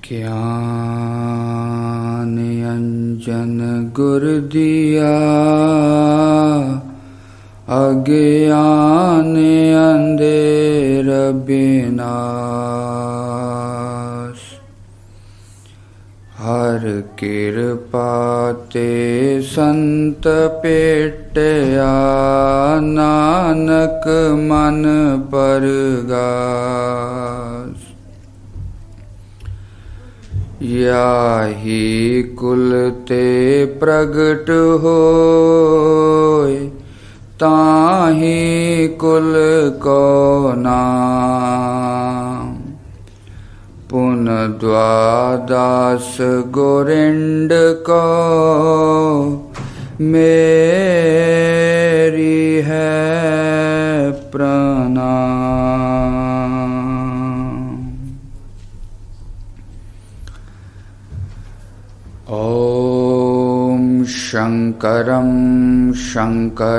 ज्ञान अंजन गुर दिया, अज्ञान अंधेर विनाश। हर कृपा ते संत पेटया, नानक मन परगास। याहि कुल ते प्रगट होय, ताहि कुल को नाम। पुन द्वादश गोरिंड को, मेरी है प्रणाम। ओम शंकरं शंकराचार्यं,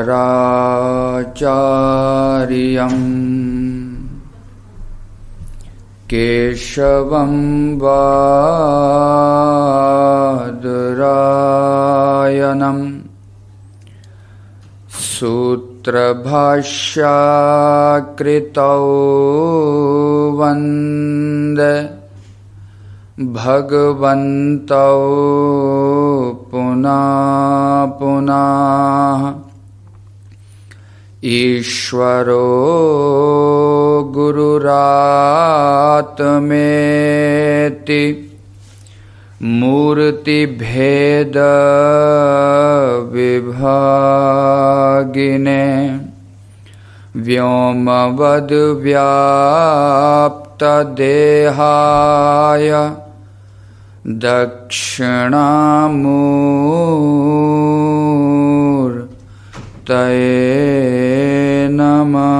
केशवं बादरायणं, सूत्रभाष्यकृतौ वन्दे भगवन्तौ पुनः पुनः। ईश्वरो गुरुरात्मेति, मूर्तिभेद विभागिने, व्योमवद् व्याप्त देहाय, दक्षिणामूर्तये नमः।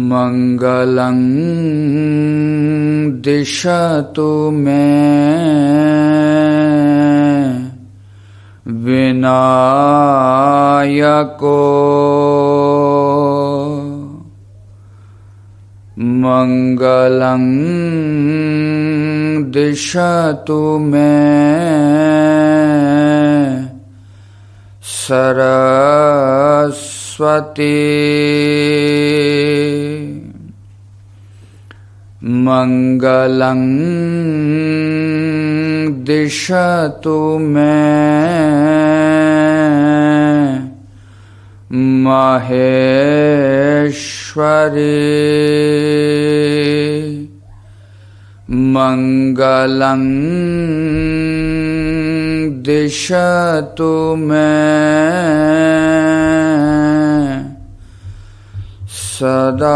मंगलं दिशतु मे विनायको, मंगलं दिशतु मे सरस्वती, मंगलं दिशतु मे महेश्वरी, मंगलं दिशतु मे सदाशिव।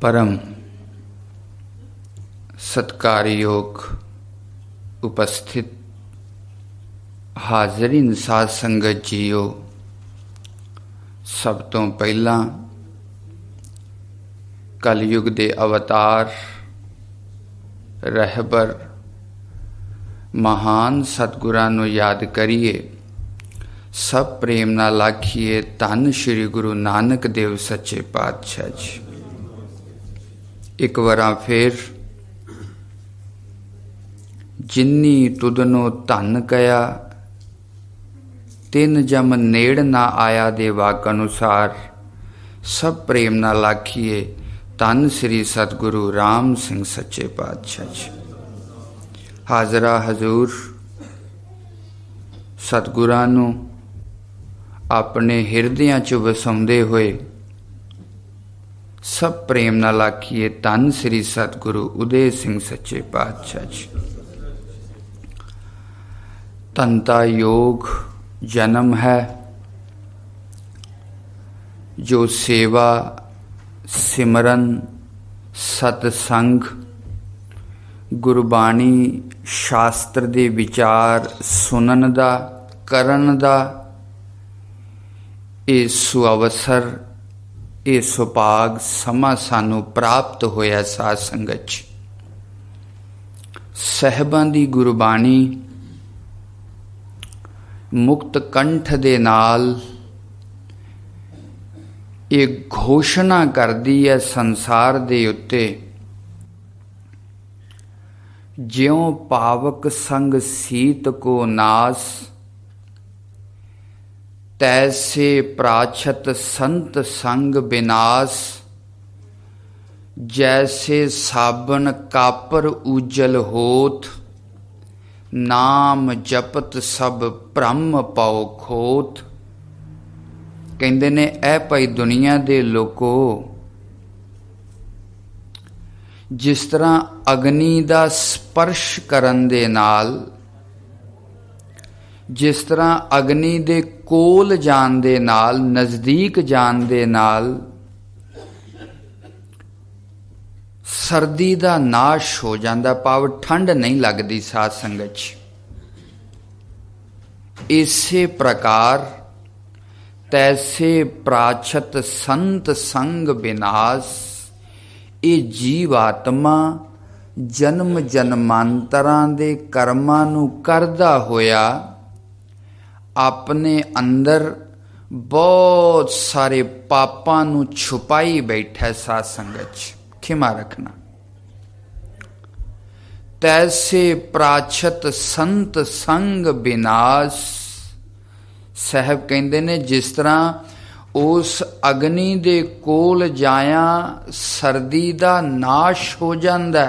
परम सत्कार योग उपस्थित हाजरीन साध संगत जीओ, सब तो पहला कलयुग दे अवतार रहबर महान सतगुरां नूं याद करिए, सब प्रेम नाल आखिए धन श्री गुरु नानक देव सच्चे पातशाह जी। एक वारा फिर जिन्नी तुदनो धन कया, तिन जम नेड़ ना आया दे वाक अनुसार, सब प्रेम नाल आखिए धन श्री सतगुरु राम सिंह सच्चे पातशाह जी। हाजरा हजूर सतगुरां नूं अपने हिरदियां च वसाउंदे होए, सब प्रेम नाल आखिए धन श्री सतगुरु उदय सिंह सच्चे पातशाह जी। तंता योग जन्म है, जो सेवा सिमरन सतसंग गुरबाणी शास्त्र दे विचार सुनन दा करन दा ये सुअवसर ਇਹ ਸੁਭਾਗ ਸਮਾਂ ਸਾਨੂੰ ਪ੍ਰਾਪਤ ਹੋਇਆ ਸਾਧ ਸੰਗਤ 'ਚ। ਸਾਹਿਬਾਂ ਦੀ ਗੁਰਬਾਣੀ ਮੁਕਤ ਕੰਠ ਦੇ ਨਾਲ ਇਹ ਘੋਸ਼ਣਾ ਕਰਦੀ ਹੈ ਸੰਸਾਰ ਦੇ ਉੱਤੇ, ਜਿਉ ਪਾਵਕ ਸੰਗ ਸੀਤ ਕੋ ਨਾਸ, ਤੈਸੇ ਪ੍ਰਾਛਤ ਸੰਤ ਸੰਗ ਬਿਨਾਸ, ਜੈਸੇ ਸਾਬਨ ਕਾਪਰ ਉਜਲ ਹੋਤ, ਨਾਮ ਜਪਤ ਸਭ ਭ੍ਰਮ ਪਉ ਖੋਤ। ਕਹਿੰਦੇ ਨੇ ਇਹ ਭਾਈ ਦੁਨੀਆ ਦੇ ਲੋਕੋ, ਜਿਸ ਤਰ੍ਹਾਂ ਅਗਨੀ ਦਾ ਸਪਰਸ਼ ਕਰਨ ਦੇ ਨਾਲ, ਜਿਸ ਤਰ੍ਹਾਂ ਅਗਨੀ ਦੇ ਕੋਲ ਜਾਣ ਦੇ ਨਾਲ, ਨਜ਼ਦੀਕ ਜਾਣ ਦੇ ਨਾਲ ਸਰਦੀ ਦਾ ਨਾਸ਼ ਹੋ ਜਾਂਦਾ, ਭਾਵ ਠੰਡ ਨਹੀਂ ਲੱਗਦੀ ਸਾਧ ਸੰਗਤ 'ਚ। ਇਸੇ ਪ੍ਰਕਾਰ ਤੈਸੇ ਪ੍ਰਾਛਤ ਸੰਤ ਸੰਗ ਬਿਨਾਸ, ਇਹ ਜੀਵ ਆਤਮਾ ਜਨਮ ਜਨਮਾਂਤਰਾਂ ਦੇ ਕਰਮਾਂ ਨੂੰ ਕਰਦਾ ਹੋਇਆ ਆਪਣੇ ਅੰਦਰ ਬਹੁਤ ਸਾਰੇ ਪਾਪਾਂ ਨੂੰ ਛੁਪਾਈ ਬੈਠਾ ਸਾਧ ਸੰਗਤ 'ਚ। ਖਿਮਾ ਰੱਖਣਾ। ਤੈਸੇ ਪ੍ਰਾਛਤ ਸੰਤ ਸੰਗ ਬਿਨਾਸ, ਸਾਹਿਬ ਕਹਿੰਦੇ ਨੇ ਜਿਸ ਤਰ੍ਹਾਂ ਉਸ ਅਗਨੀ ਦੇ ਕੋਲ ਜਾਇਆ ਸਰਦੀ ਦਾ ਨਾਸ਼ ਹੋ ਜਾਂਦਾ,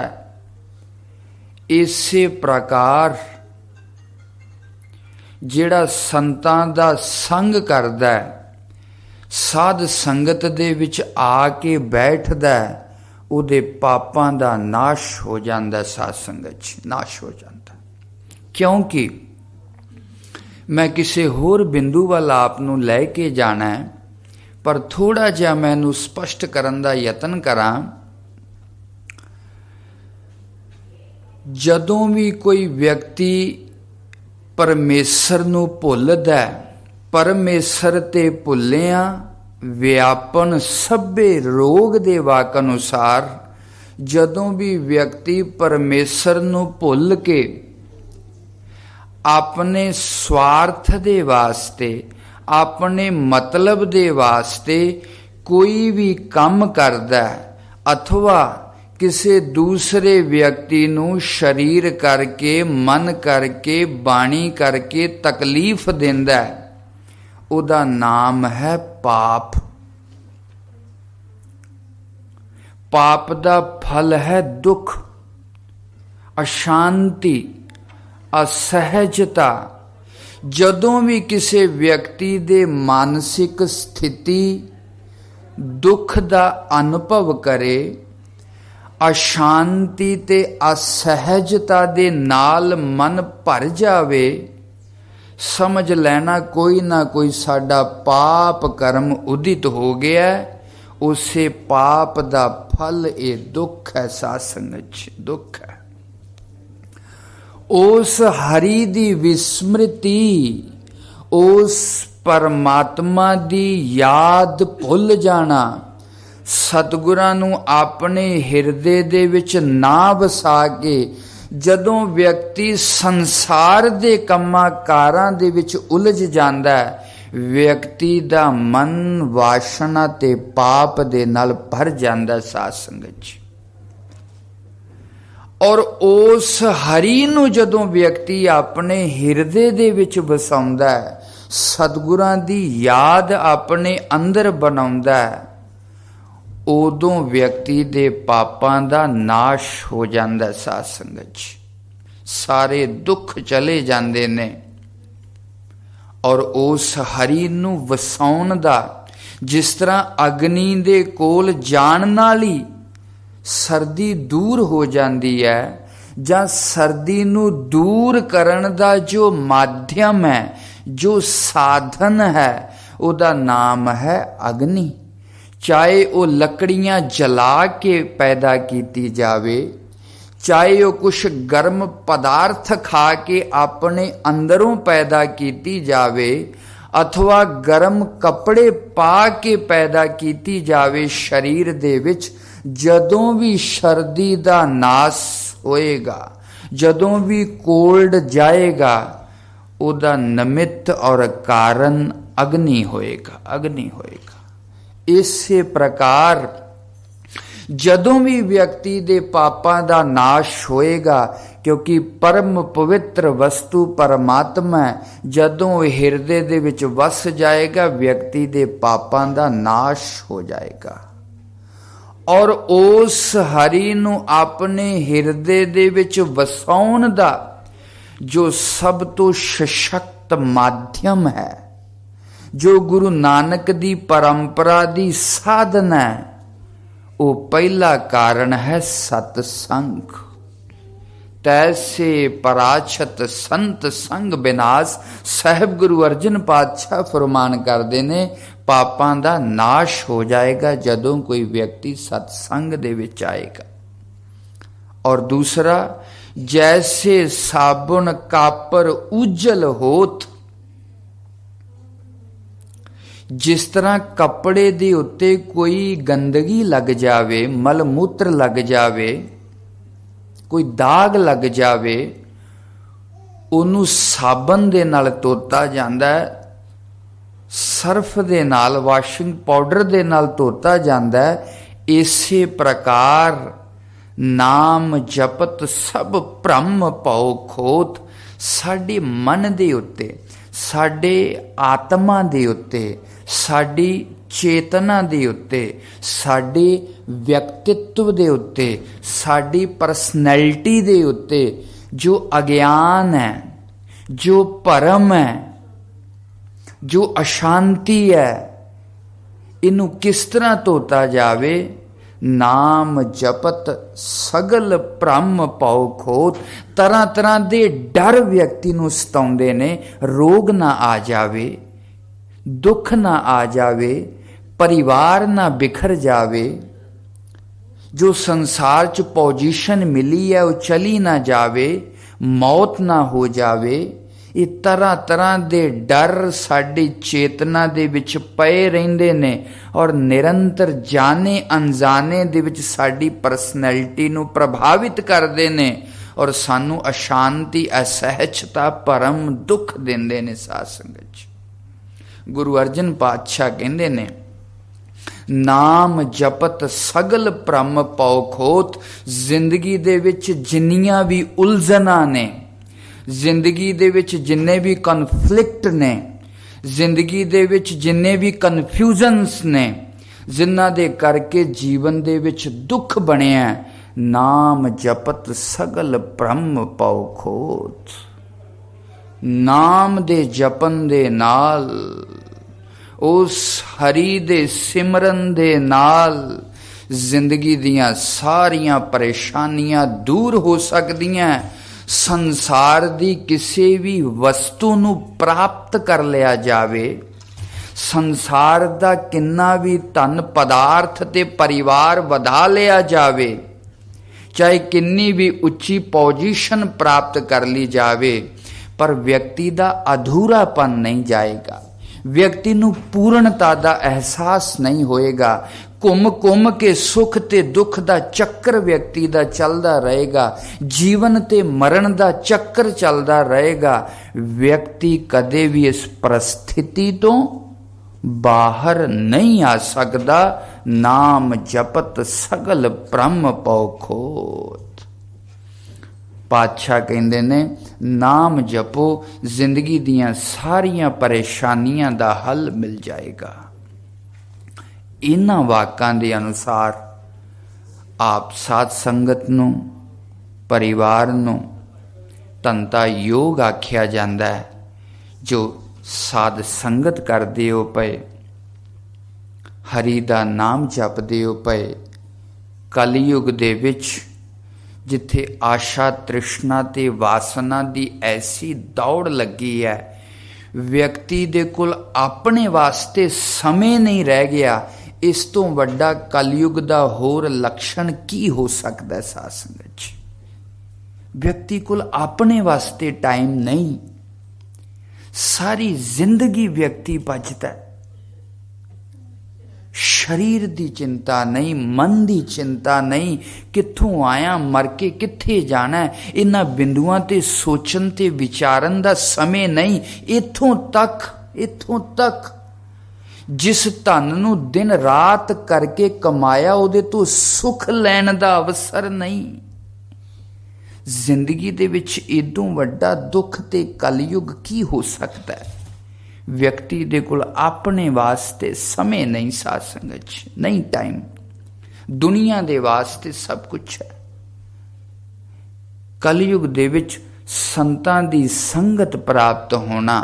ਇਸੇ ਪ੍ਰਕਾਰ ਜਿਹੜਾ ਸੰਤਾਂ ਦਾ ਸੰਗ ਕਰਦਾ, ਸਾਧ ਸੰਗਤ ਦੇ ਵਿੱਚ ਆ ਕੇ ਬੈਠਦਾ, ਉਹਦੇ ਪਾਪਾਂ ਦਾ ਨਾਸ਼ ਹੋ ਜਾਂਦਾ, ਸਾਧ ਸੰਗਤ 'ਚ ਨਾਸ਼ ਹੋ ਜਾਂਦਾ। ਕਿਉਂਕਿ ਮੈਂ ਕਿਸੇ ਹੋਰ ਬਿੰਦੂ ਵੱਲ ਆਪ ਨੂੰ ਲੈ ਕੇ ਜਾਣਾ ਹੈ, ਪਰ ਥੋੜਾ ਜਿਹਾ ਮੈਨੂੰ ਸਪਸ਼ਟ ਕਰਨ ਦਾ ਯਤਨ ਕਰਾਂ। ਜਦੋਂ ਵੀ ਕੋਈ ਵਿਅਕਤੀ ਪਰਮੇਸ਼ਰ ਨੂੰ ਭੁੱਲਦਾ, ਪਰਮੇਸ਼ਰ ਤੇ ਭੁੱਲਿਆ ਵਿਆਪਨ ਸਭੇ ਰੋਗ ਦੇ ਵਾਕ ਅਨੁਸਾਰ, ਜਦੋਂ ਵੀ ਵਿਅਕਤੀ ਪਰਮੇਸ਼ਰ ਨੂੰ ਭੁੱਲ ਕੇ ਆਪਣੇ ਸਵਾਰਥ ਦੇ ਵਾਸਤੇ, ਆਪਣੇ ਮਤਲਬ ਦੇ ਵਾਸਤੇ ਕੋਈ ਵੀ ਕੰਮ ਕਰਦਾ, ਅਥਵਾ ਕਿਸੇ ਦੂਸਰੇ ਵਿਅਕਤੀ ਨੂੰ ਸਰੀਰ ਕਰਕੇ, ਮਨ ਕਰਕੇ, ਬਾਣੀ ਕਰਕੇ ਤਕਲੀਫ ਦਿੰਦਾ, ਉਹਦਾ ਨਾਮ ਹੈ ਪਾਪ। ਪਾਪ ਦਾ ਫਲ ਹੈ ਦੁੱਖ, ਅਸ਼ਾਂਤੀ, ਅਸਹਿਜਤਾ। ਜਦੋਂ ਵੀ ਕਿਸੇ ਵਿਅਕਤੀ ਦੇ ਮਾਨਸਿਕ ਸਥਿਤੀ ਦੁੱਖ ਦਾ ਅਨੁਭਵ ਕਰੇ, ਅਸ਼ਾਂਤੀ ਤੇ ਅਸਹਿਜਤਾ ਦੇ ਨਾਲ ਮਨ ਭਰ ਜਾਵੇ, ਸਮਝ ਲੈਣਾ ਕੋਈ ਨਾ ਕੋਈ ਸਾਡਾ ਪਾਪ ਕਰਮ ਉਦਿਤ ਹੋ ਗਿਆ। ਉਸੇ ਪਾਪ ਦਾ ਫਲ ਇਹ ਦੁੱਖ ਹੈ, ਸਾਧ ਸੰਗਤ 'ਚ ਦੁੱਖ ਹੈ। ਉਸ ਹਰੀ ਦੀ ਵਿਸਮ੍ਰਿਤੀ, ਉਸ ਪਰਮਾਤਮਾ ਦੀ ਯਾਦ ਭੁੱਲ ਜਾਣਾ, ਸਤਿਗੁਰਾਂ ਨੂੰ ਆਪਣੇ ਹਿਰਦੇ ਦੇ ਵਿੱਚ ਨਾ ਵਸਾ ਕੇ ਜਦੋਂ ਵਿਅਕਤੀ ਸੰਸਾਰ ਦੇ ਕੰਮਾਂ ਕਾਰਾਂ ਦੇ ਵਿੱਚ ਉਲਝ ਜਾਂਦਾ, ਵਿਅਕਤੀ ਦਾ ਮਨ ਵਾਸ਼ਨਾ ਤੇ ਪਾਪ ਦੇ ਨਾਲ ਭਰ ਜਾਂਦਾ ਸਾਧ ਸੰਗਤ 'ਚ। ਔਰ ਉਸ ਹਰੀ ਨੂੰ ਜਦੋਂ ਵਿਅਕਤੀ ਆਪਣੇ ਹਿਰਦੇ ਦੇ ਵਿੱਚ ਵਸਾਉਂਦਾ, ਸਤਿਗੁਰਾਂ ਦੀ ਯਾਦ ਆਪਣੇ ਅੰਦਰ ਬਣਾਉਂਦਾ, ਉਦੋਂ ਵਿਅਕਤੀ ਦੇ ਪਾਪਾਂ ਦਾ ਨਾਸ਼ ਹੋ ਜਾਂਦਾ ਸਾਧ ਸੰਗਤ 'ਚ। ਸਾਰੇ ਦੁੱਖ ਚਲੇ ਜਾਂਦੇ ਨੇ। ਔਰ ਉਸ ਹਰੀ ਨੂੰ ਵਸਾਉਣ ਦਾ, ਜਿਸ ਤਰ੍ਹਾਂ ਅਗਨੀ ਦੇ ਕੋਲ ਜਾਣ ਨਾਲ ਹੀ ਸਰਦੀ ਦੂਰ ਹੋ ਜਾਂਦੀ ਹੈ, ਜਾਂ ਸਰਦੀ ਨੂੰ ਦੂਰ ਕਰਨ ਦਾ ਜੋ ਮਾਧਿਅਮ ਹੈ, ਜੋ ਸਾਧਨ ਹੈ, ਉਹਦਾ ਨਾਮ ਹੈ ਅਗਨੀ। ਚਾਹੇ ਉਹ ਲੱਕੜੀਆਂ ਜਲਾ ਕੇ ਪੈਦਾ ਕੀਤੀ ਜਾਵੇ, ਚਾਹੇ ਉਹ ਕੁਛ ਗਰਮ ਪਦਾਰਥ ਖਾ ਕੇ ਆਪਣੇ ਅੰਦਰੋਂ ਪੈਦਾ ਕੀਤੀ ਜਾਵੇ, अथवा गरम कपड़े पा के पैदा कीती जावे शरीर दे विच, जदों भी सर्दी दा नास होएगा, जदों भी कोल्ड जाएगा, उदा निमित्त और कारण अग्नि होएगा, अग्नि होएगा। इसे प्रकार जदों भी व्यक्ति दे पापां दा नाश होएगा, क्योंकि परम पवित्र वस्तु परमात्मा है, जदों हिरदे दे विच वस जाएगा, व्यक्ति दे पापां दा नाश हो जाएगा। और उस हरि नूं अपने हिरदे दे विच वसाउण दा जो सब तो सशक्त माध्यम है, जो गुरु नानक दी परंपरा दी साधना है, वो पहला कारण है सतसंग। तैसे पराछत संत संग विनाश, साहिब गुरु अर्जन पातशाह फरमान करते ने, पापां दा नाश हो जाएगा जदों कोई व्यक्ति सत्संग दे विच आएगा। और दूसरा, जैसे साबुन कापर उज्जल होत, जिस तरह कपड़े दे उत्ते कोई गंदगी लग जावे, मल मूत्र लग जावे, कोई दाग लग जावे, उन्होंने साबन दे नाल धोता जांदा है, सर्फ दे नाल, वाशिंग पाउडर दे नाल धोता जांदा है। इसे प्रकार नाम जपत सब भ्रम पाओ खोत, साडे मन दे उत्ते, साडे आत्मा दे उत्ते, साडी चेतना दे उत्ते, साडे व्यक्तित्व दे उत्ते, साडी परसनैलिटी दे उत्ते जो अज्ञान है, जो भरम है, जो अशांति है, इनू किस तरह धोता जावे। नाम जपत सगल भ्रम पाओ खोत, तरह तरह दे डर व्यक्ति नू सताउंदे ने, रोग ना आ जावे, दुख ना आ जावे, परिवार ना बिखर जावे, जो संसार च पोजीशन मिली है वो चली ना जावे, मौत ना हो जावे। ये तरह तरह दे डर साडी चेतना दे विच पए रहिंदे ने और निरंतर जाने अनजाने दे विच साडी परसनैलिटी नू प्रभावित करदे ने और सानू अशांति, असहजता, परम दुख दिंदे ने। साध संगत च गुरु अर्जन पातशाह कहंदे ने, नाम जपत सगल भ्रम पाओ खोत। जिंदगी दे विच जिन्नियां भी उलझना ने, जिंदगी दे विच जिन्ने भी कन्फ्लिक्ट ने, जिंदगी दे विच जिन्ने भी कन्फ्यूजन्स ने, जिन्हां दे करके जीवन दे विच दुख बनिया, नाम जपत सगल भ्रम पाओ खोत। नाम दे जपन दे नाल, उस हरि दे सिमरन दे नाल जिंदगी दियां सारियां परेशानियां दूर हो सकदियां। संसार दी किसी भी वस्तु नू प्राप्त कर लिया जावे, संसार दा किन्ना भी धन पदार्थ ते परिवार वधा लिया जावे, चाहे किन्नी भी उच्ची पोजीशन प्राप्त कर ली जावे, पर व्यक्ति दा अधूरापन नहीं जाएगा, व्यक्ति नू पूर्णता दा एहसास नहीं होएगा। घुम घुम के सुख ते दुख दा चक्कर व्यक्ति दा चलदा रहेगा, जीवन ते मरण दा चक्कर चलदा रहेगा। व्यक्ति कदे भी इस परिस्थिति तो बाहर नहीं आ सकदा। नाम जपत सगल भ्रम पाओ खोत। पातशाह कहंदे ने, नाम जपो, जिंदगी दियां सारियां परेशानियां दा हल मिल जाएगा। इन्हां वाकां दे अनुसार आप साध संगत नूं, परिवार नूं तंता योग आख्या जांदा है। जो साध संगत करदे हो पए, हरि दा नाम जपदे हो पए, कलयुग दे विच जिथे आशा तृष्णा ते वासना दी ऐसी दौड़ लगी है, व्यक्ति दे कोल अपने वास्ते समय नहीं रह गया। इस तो वड्डा कलयुग दा होर लक्षण की हो सकता है। साध संगत जी, व्यक्ति कोल अपने वास्ते टाइम नहीं, सारी जिंदगी व्यक्ति भजदा है। शरीर की चिंता नहीं, मन की चिंता नहीं, कित्थों आया, मर के कित्थे जाना है, इन्हां बिंदुआं ते सोचण ते विचारन दा समय नहीं। इत्थों तक जिस धन नूं दिन रात करके कमाया उहदे तो सुख लैण दा अवसर नहीं। जिंदगी दे विच इदों वड्डा दुख ते कलयुग की हो सकता है। व्यक्ति दे कोल अपने वास्ते समय नहीं, साध संगत नहीं, टाइम। दुनिया दे वास्ते सब कुछ है। कलयुग दे विच संतां दी संगत प्राप्त होना,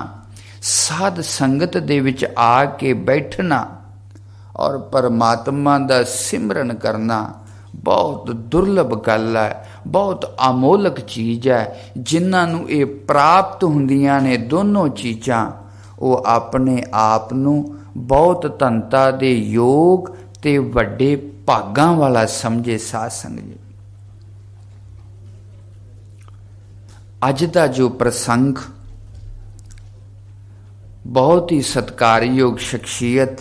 साध संगत दे विच आके बैठना और परमात्मा दा सिमरन करना बहुत दुर्लभ गल है, बहुत अमोलक चीज़ है। जिन्हां नूं ये प्राप्त हुंदियां ने दोनों चीज़ां, वो अपने आप नूं बहुत धनता दे योग ते वड्डे भागां वाला समझे। साध संगत अज दा जो प्रसंग बहुत ही सत्कारयोग शख्सियत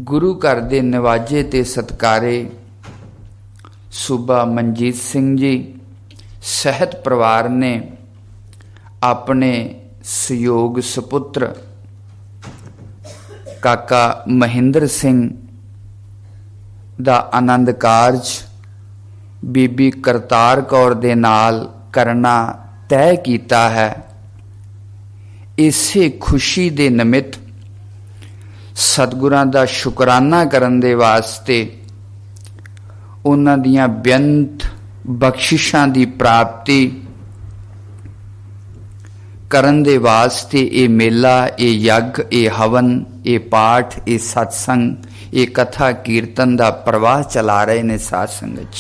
गुरु घर दे नवाजे ते सत्कारे सूबा मनजीत सिंह जी सहित परिवार ने अपने सहयोग सुपुत्र काका महेंद्र सिंह दा आनंद कारज बीबी करतार कौर दे नाल करना तय कीता है। इसे खुशी दे निमित्त सतगुरां दा शुकराना करन दे वास्ते, उन्हां दियां बेअंत बख्शिशां दी प्राप्ति करन दे वास्ते ये मेला, ये यज्ञ, ये हवन, ये पाठ, ये सत्संग, ये कथा कीर्तन दा प्रवाह चला रहे ने। साध संगत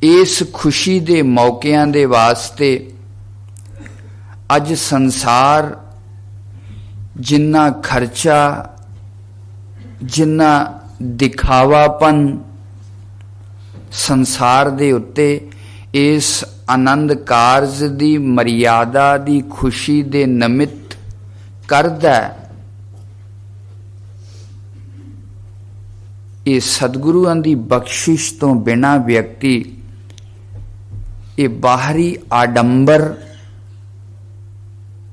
इस खुशी दे मौकिਆਂ दे वास्ते अज संसार जिन्ना खर्चा, जिन्ना दिखावापन संसार दे उत्ते इस आनंद कारज दी मर्यादा दी खुशी दे निमित्त करदा है, ये सतगुरुआं दी बख्शिश तो बिना व्यक्ति ये बाहरी आडंबर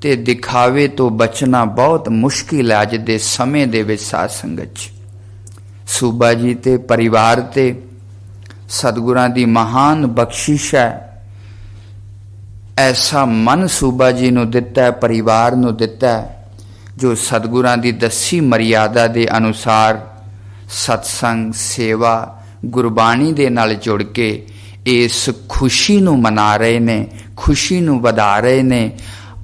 ते दिखावे तो बचना बहुत मुश्किल है। अज दे समय दे विच साध संगत सूबा जी ते परिवार ते सतगुरां दी महान बख्शिश है। ऐसा मन सूबा जी नूं दिता है, परिवार नूं दिता है, जो सतगुरां दी दसी मर्यादा दे अनुसार सत्संग, सेवा, गुरबाणी दे नाल जुड़ के इस खुशी नूं मना रहे ने, खुशी नूं वधा रहे ने।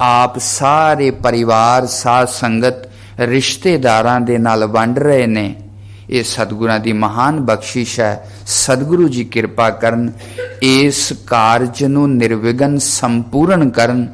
आप सारे परिवार, साध संगत, रिश्तेदारां दे नाल वंड रहे ने। ये सतगुरां दी महान बख्शिश है। सतगुरु जी कृपा करन, इस कारज नूं निर्विघन संपूर्ण करन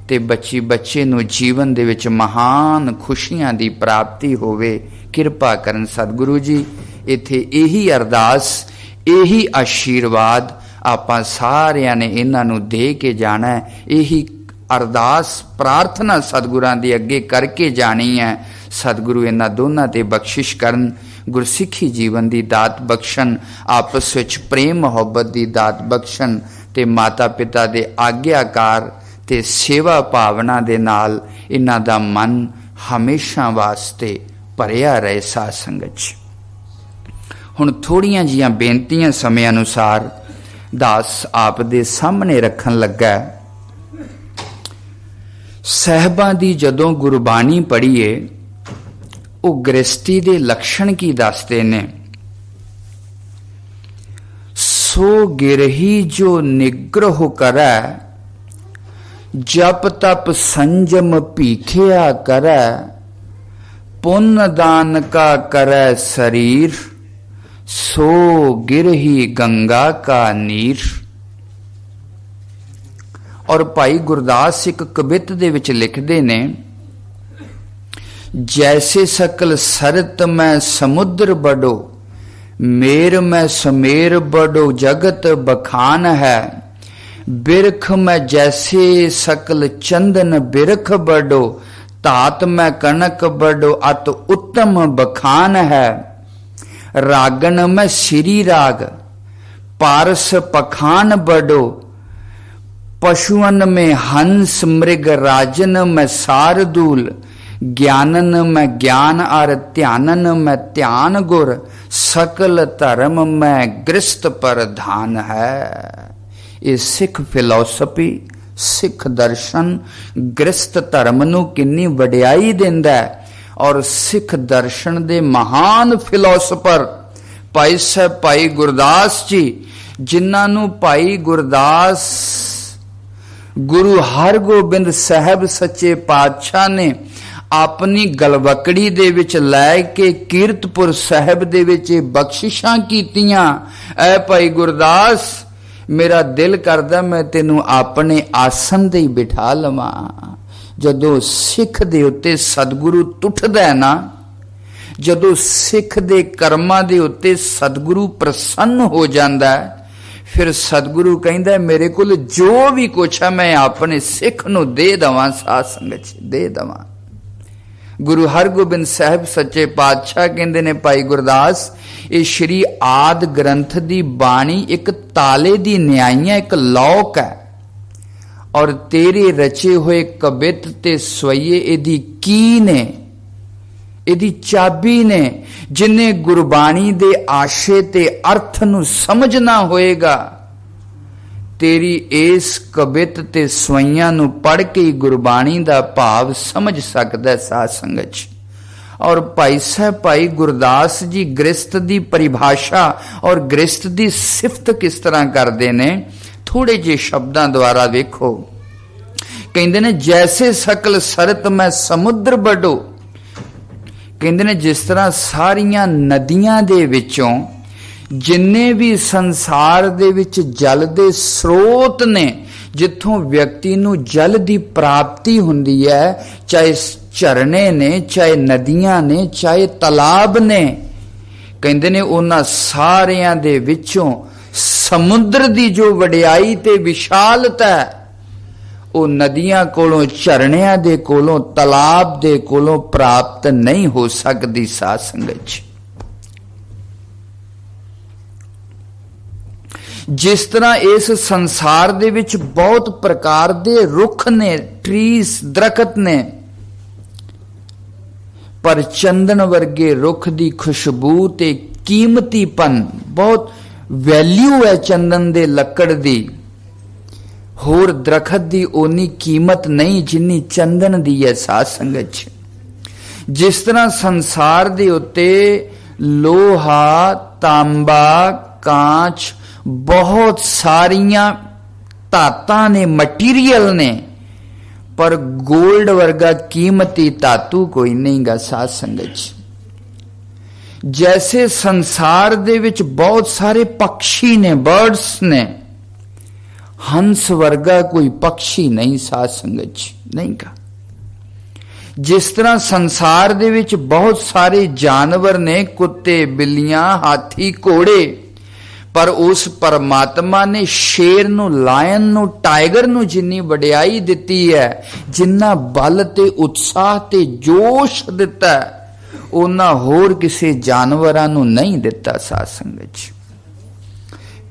ते बच्चे नूं जीवन दे विच महान खुशियां दी प्राप्ति होवे। कृपा करन सतगुरु जी। इत्थे यही अरदास, यही आशीर्वाद आपां सारियां ने इन्हां नूं दे के जाना है। यही अरदास प्रार्थना सतगुरां दे अगे करके जानी है। सतगुरु इन्हां दोनां ते बख्शिश करन, गुरसिੱਖੀ जीवन की दात बख्शन, आपस विच प्रेम मुहब्बत की दात बख्शन ते माता पिता के आग्याकार ते सेवा भावना दे नाल इन्हां दा मन हमेशा वास्ते भरिया रहे। साध संगत हुण थोड़ियां जिहियां बेनतियां समय अनुसार दास आप दे सामने रखन लगा। साहिबां दी जदों गुरबाणी पढ़ीए वो गृहस्थी दे लक्षण की दसदे ने। सो गिरही जो निग्रह करै, जप तप संजम भीखिया करै, पुण्य दान का करै शरीर, सो गिरही गंगा का नीर। और भाई गुरदास एक कवित दे विच लिखदे ने, जैसे सकल सरत में समुद्र बड़ो, मेर में समेर बड़ो जगत बखान है, बिरख में जैसे सकल चंदन बिरख बड़ो, तात में कनक बड़ो अत उत्तम बखान है। रागन में श्री राग पारस पखान बड़ो, पशुअन में हंस मृग राजन में सारदूल। ज्ञानन में ज्ञान और ध्यानन में ध्यान गुर, सकल धर्म में गृहस्थ प्रधान है। ये सिख फिलॉसफी, सिख दर्शन गृहस्थ धर्म नूं किन्नी वडियाई दिंदा है। और सिख दर्शन दे महान फिलोसफर भाई साहब भाई गुरदास जी, जिन्हां नूं भाई गुरदास गुरु हरगोबिंद साहब सच्चे पातशाह ने अपनी गलवकड़ी दे विच लै के कीरतपुर साहब दे विच बख्शिशां कीतियां। ऐ भाई गुरदास, मेरा दिल करदा मैं तेनू अपने आसन ते बिठा लवां। जदों सिख दे उत्ते सतगुरु टुटदा है ना, जदों सिख दे कर्मां दे उत्ते सतगुरु प्रसन्न हो जांदा है, फिर सतगुरु कहंदा मेरे कोल जो भी कुछ है मैं अपने सिख नूं दे दवां, साध संगत च दे दवां। गुरु हरगोबिंद साहब सच्चे पातशाह कहंदे ने भाई गुरदास, ये श्री आद ग्रंथ दी बाणी एक ताले दी न्यायियां, एक लौक है। और तेरे रचे हुए कबित ते स्वइये इहदी की ने, इहदी चाबी ने। जिन्हें गुरबाणी दे आशे ते अर्थ नूं समझना होएगा, तेरी इस कबित ते स्वइयां नूं पढ़ के ही गुरबाणी दा भाव समझ सकदा है साध संगत जी। और भाई साहब भाई गुरदास जी गृहस्थ दी परिभाषा और गृहस्थ दी सिफत किस तरह करते ने, थोड़े जे शब्दां द्वारा देखो। कहते ने जैसे सकल सरत में समुद्र बड़ो, कहते ने जिस तरह सारियां नदियां दे विचों जिन्ने भी संसार दे विच जल दे स्रोत ने, जिथों व्यक्ति नूं जल दी प्राप्ति हुंदी है, चाहे झरने ने, चाहे नदियां ने, चाहे तालाब ने, कहते ने उन्हां सारियां दे विचों समुद्र दी जो वडियाई ते विशालता है, वो नदियां कोलों, झरनियां दे कोलों, तालाब दे कोलों प्राप्त नहीं हो सकती साध संगत जी। जिस तरह इस संसार दे विच बहुत प्रकार दे रुख ने, ट्रीज दरखत ने, पर चंदन वर्गे रुख दी खुशबू ते कीमतीपन, बहुत वैल्यू है चंदन दे लकड़ दी। होर दरखत दी ओनी कीमत नहीं जिन्नी चंदन दी है साध संगत जी। जिस तरह संसार दे उत्ते लोहा, तांबा, कांच, बहुत सारियां धातां ने, मटीरियल ने, पर गोल्ड वर्गा कीमती धातु कोई नहीं गा साध संगत जी। जैसे संसार दे विच बहुत सारे पक्षी ने, बर्ड्स ने, हंस वर्गा कोई पक्षी नहीं साध संगत जी, नहीं का। जिस तरह संसार दे विच बहुत सारे जानवर ने, कुत्ते, बिल्लियां, हाथी, घोड़े, पर उस परमात्मा ने शेर नू, लायन नू, टाइगर नू जिन्नी वडियाई दिती है, जिन्ना बल ते उत्साह ते जोश दिता है, उन्ना होर किसी जानवरां नू नहीं दिता साध संगत जी।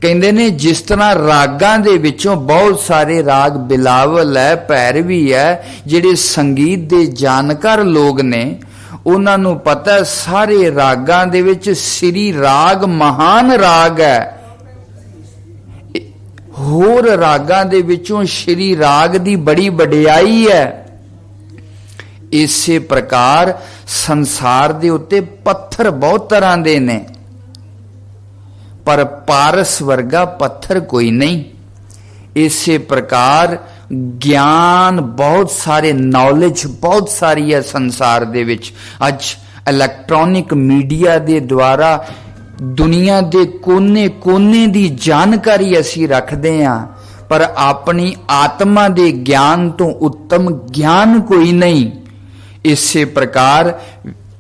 कहंदे ने जिस तरह रागां दे विचों बहुत सारे राग बिलावल है, भैरवी है, जिहड़े संगीत दे जानकार लोग ने, उन्हां नूं पता है सारे रागां दे विच श्री राग महान राग है। होर रागां दे विचों श्री राग दी बड़ी वडियाई है। इसे प्रकार संसार दे उत्ते पत्थर बहुत तरह दे ने, पर पारस वर्गा पत्थर कोई नहीं। इसे प्रकार ज्ञान बहुत सारे, नॉलेज बहुत सारी है संसार दे विच। अज इलैक्ट्रॉनिक मीडिया दे द्वारा दुनिया दे कोने कोने दी जानकारी असी रखते हैं, पर अपनी आत्मा दे ज्ञान तो उत्तम ज्ञान कोई नहीं। इसे प्रकार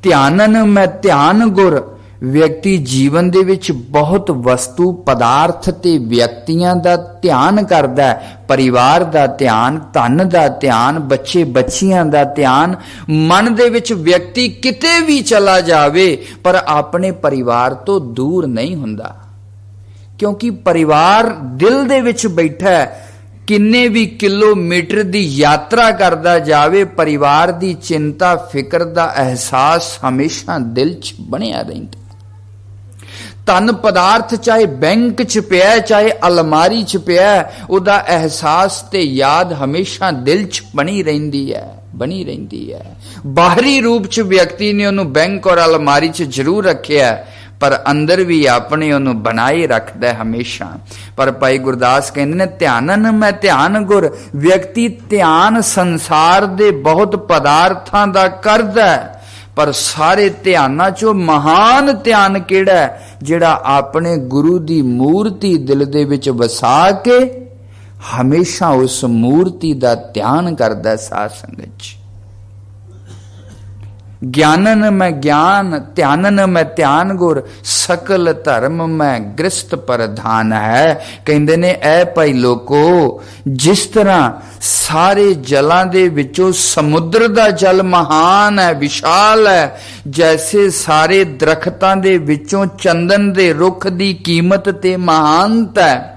ध्यानन में ध्यान गुर, ਵਿਅਕਤੀ ਜੀਵਨ ਦੇ ਵਿੱਚ ਬਹੁਤ ਵਸਤੂ ਪਦਾਰਥ ਤੇ ਵਿਅਕਤੀਆਂ ਦਾ ਧਿਆਨ ਕਰਦਾ ਹੈ, ਪਰਿਵਾਰ ਦਾ ਧਿਆਨ, ਧਨ ਦਾ ਧਿਆਨ, ਬੱਚੇ ਬੱਚੀਆਂ ਦਾ ਧਿਆਨ। ਮਨ ਦੇ ਵਿੱਚ ਵਿਅਕਤੀ ਕਿਤੇ ਵੀ ਚਲਾ ਜਾਵੇ ਪਰ ਆਪਣੇ ਪਰਿਵਾਰ ਤੋਂ ਦੂਰ ਨਹੀਂ ਹੁੰਦਾ, ਕਿਉਂਕਿ ਪਰਿਵਾਰ ਦਿਲ ਦੇ ਵਿੱਚ ਬੈਠਾ ਹੈ। ਕਿੰਨੇ ਵੀ ਕਿਲੋਮੀਟਰ ਦੀ ਯਾਤਰਾ ਕਰਦਾ ਜਾਵੇ, ਪਰਿਵਾਰ ਦੀ ਚਿੰਤਾ ਫਿਕਰ ਦਾ ਅਹਿਸਾਸ ਹਮੇਸ਼ਾ ਦਿਲ 'ਚ ਬਣਿਆ ਰਹਿੰਦਾ। ਧਨ ਪਦਾਰਥ ਚਾਹੇ ਬੈਂਕ 'ਚ ਪਿਆ, ਚਾਹੇ ਅਲਮਾਰੀ 'ਚ ਪਿਆ, ਉਹਦਾ ਅਹਿਸਾਸ ਤੇ ਯਾਦ ਹਮੇਸ਼ਾ ਦਿਲ 'ਚ ਬਣੀ ਰਹਿੰਦੀ ਹੈ। ਬਾਹਰੀ ਰੂਪ 'ਚ ਵਿਅਕਤੀ ਨੇ ਉਹਨੂੰ ਬੈਂਕ ਔਰ ਅਲਮਾਰੀ 'ਚ ਜ਼ਰੂਰ ਰੱਖਿਆ, ਪਰ ਅੰਦਰ ਵੀ ਆਪਣੇ ਉਹਨੂੰ ਬਣਾਏ ਰੱਖਦਾ ਹਮੇਸ਼ਾ। ਪਰ ਭਾਈ ਗੁਰਦਾਸ ਕਹਿੰਦੇ ਨੇ, ਧਿਆਨਨ ਮੈਂ ਧਿਆਨ ਗੁਰ। ਵਿਅਕਤੀ ਧਿਆਨ ਸੰਸਾਰ ਦੇ ਬਹੁਤ ਪਦਾਰਥਾਂ ਦਾ ਕਰਦਾ, ਪਰ ਸਾਰੇ ਧਿਆਨਾਂ ਚੋਂ ਮਹਾਨ ਧਿਆਨ ਕਿਹੜਾ? ਜਿਹੜਾ ਆਪਣੇ ਗੁਰੂ ਦੀ ਮੂਰਤੀ ਦਿਲ ਦੇ ਵਿੱਚ ਵਸਾ ਕੇ ਹਮੇਸ਼ਾ ਉਸ ਮੂਰਤੀ ਦਾ ਧਿਆਨ ਕਰਦਾ ਸਾਧ ਸੰਗਤ 'ਚ। ਗਿਆਨਨ ਮੈਂ ਗਿਆਨ, ਧਿਆਨਨ ਮੈਂ ਧਿਆਨ ਗੁਰ, ਸਕਲ ਧਰਮ ਮੈਂ ਗ੍ਰਸਤ ਪ੍ਰਧਾਨ ਹੈ। ਕਹਿੰਦੇ ਨੇ, ਐ ਭਾਈ ਲੋਕੋ, ਜਿਸ ਤਰ੍ਹਾਂ ਸਾਰੇ ਜਲਾਂ ਦੇ ਵਿੱਚੋਂ ਸਮੁੰਦਰ ਦਾ ਜਲ ਮਹਾਨ ਹੈ, ਵਿਸ਼ਾਲ ਹੈ, ਜੈਸੇ ਸਾਰੇ ਦਰਖਤਾਂ ਦੇ ਵਿੱਚੋਂ ਚੰਦਨ ਦੇ ਰੁੱਖ ਦੀ ਕੀਮਤ ਤੇ ਮਹਾਨਤਾ ਹੈ,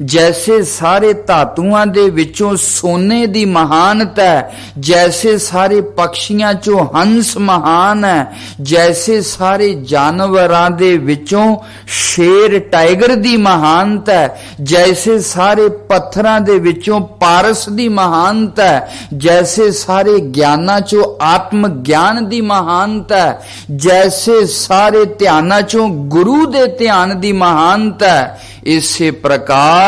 जैसे सारे धातुआं दे विचों सोने दी महानता है, जैसे सारे पक्षियां चो हंस महान है, जैसे सारे जानवरां दे विचों शेर टाइगर दी महानता है, जैसे सारे पत्थरां दे विचों पारस दी महानता है, जैसे सारे ज्ञानां चो आत्म ज्ञान दी महानता है, जैसे सारे ध्यानां चो गुरु दे ध्यान दी महानता है, इसे प्रकार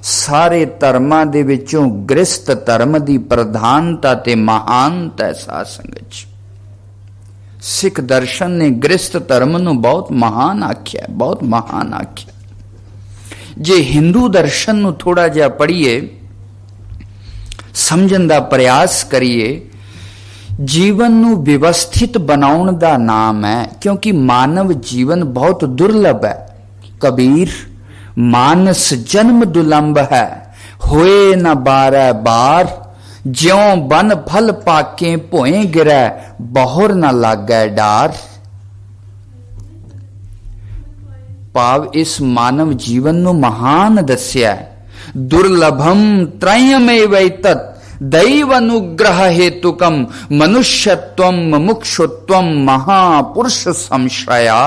सारे धर्मां दे विचों गृहस्थ धर्म दी प्रधानता ते महानता है। साध संगत सिख दर्शन ने गृहस्थ धर्म नूं बहुत महान आख्या, बहुत महान आख्या। जे हिंदू दर्शन नूं थोड़ा जिहा पढ़िए, समझण दा प्रयास करिए, जीवन नूं व्यवस्थित बनाउण दा नाम है, क्योंकि मानव जीवन बहुत दुर्लभ है। कबीर मानस जन्म दुलंब है, होए न 12 बार, ज्यों बन फल पाके भोए गिरै, बहुर न लागै डार। भाव इस मानव जीवन नूं महान दस्या है। दुर्लभम त्रयमेव एतत् दैव अनुग्रह हेतुकम, मनुष्यत्वम मुमुक्षुत्वम महापुरुष संश्रया।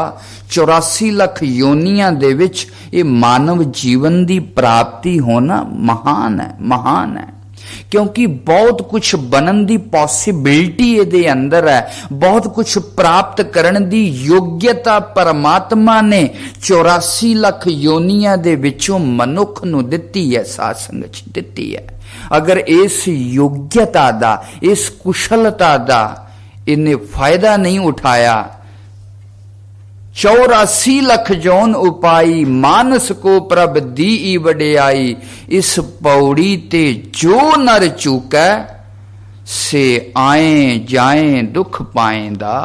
84 लाख योनियां दे विच ये मानव जीवन दी प्राप्ति होना महान है, महान है, क्योंकि बहुत कुछ बनन दी पॉसिबिलिटी इहदे अंदर है, बहुत कुछ प्राप्त करन दी योग्यता परमात्मा ने 84 लाख योनियां दे विचों मनुख नूं दित्ती है। साध संगत दित्ती है। अगर इस योग्यता दा, इस कुशलता दा इन्हें फायदा नहीं उठाया, 84 लाख जौन उपाई, मानस को प्रभ दी वडियाई। इस पौड़ी ते जो नर चूकै, से आए जाए दुख पाएंदा।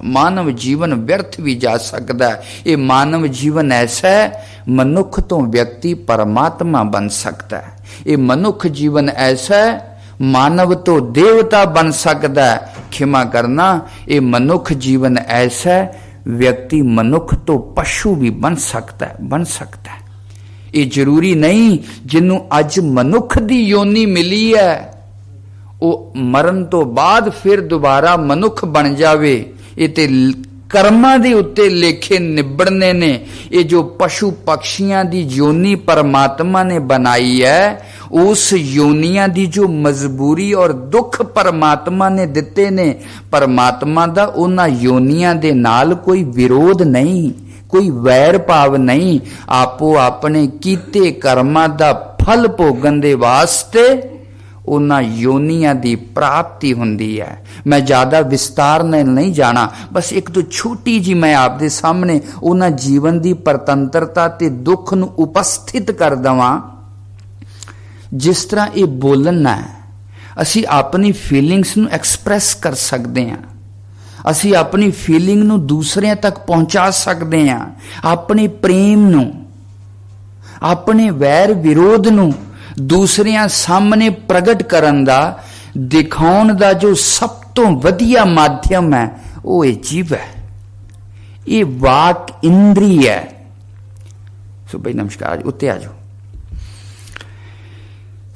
मानव जीवन व्यर्थ भी जा सकता है। ये मानव जीवन ऐसा है, मनुख तो व्यक्ति परमात्मा बन सकता है। ये मनुख जीवन ऐसा है, मानव तो देवता बन सकता है। क्षमा करना, ये मनुख जीवन ऐसा है, व्यक्ति मनुख तो पशु भी बन सकता है, बन सकता है। ये जरूरी नहीं जिन्हों अज मनुख दी योनी मिली है वो मरण तो बाद फिर दोबारा मनुख बन जावे। ये ते कर्मां दे उत्ते लेखे निबड़ने ने। ये जो पशु पक्षियां दी योनी परमात्मा ने बनाई है, उस योनियां दी जो मजबूरी और दुख परमात्मा ने दिते ने, परमात्मा दा उन्हां योनियां दे नाल कोई विरोध नहीं, कोई वैर भाव नहीं। आपो अपने कीते कर्मां दा फल भोगन दे वास्ते उन्हां योनियां दी प्राप्ति हुंदी है। मैं ज्यादा विस्तार नाल नहीं जाना, बस एक तो छोटी जी मैं आपदे सामने उन्हां जीवन दी परतंत्रता ते दुख नूं उपस्थित कर दवां। जिस तरह ये बोलना है, असी अपनी फीलिंग्स नूं एक्सप्रैस कर सकते हैं, ਅਸੀਂ ਆਪਣੀ ਫੀਲਿੰਗ ਨੂੰ ਦੂਸਰਿਆਂ ਤੱਕ ਪਹੁੰਚਾ ਸਕਦੇ ਹਾਂ। ਆਪਣੇ ਪ੍ਰੇਮ ਨੂੰ, ਆਪਣੇ ਵੈਰ ਵਿਰੋਧ ਨੂੰ ਦੂਸਰਿਆਂ ਸਾਹਮਣੇ ਪ੍ਰਗਟ ਕਰਨ ਦਾ, ਦਿਖਾਉਣ ਦਾ ਜੋ ਸਭ ਤੋਂ ਵਧੀਆ ਮਾਧਿਅਮ ਹੈ ਉਹ ਇਹ ਜੀਭ ਹੈ, ਇਹ ਵਾਕ ਇੰਦਰੀ ਹੈ। ਸੋ ਬਈ ਨਮਸਕਾਰ, ਉੱਤੇ ਆ ਜਾਓ।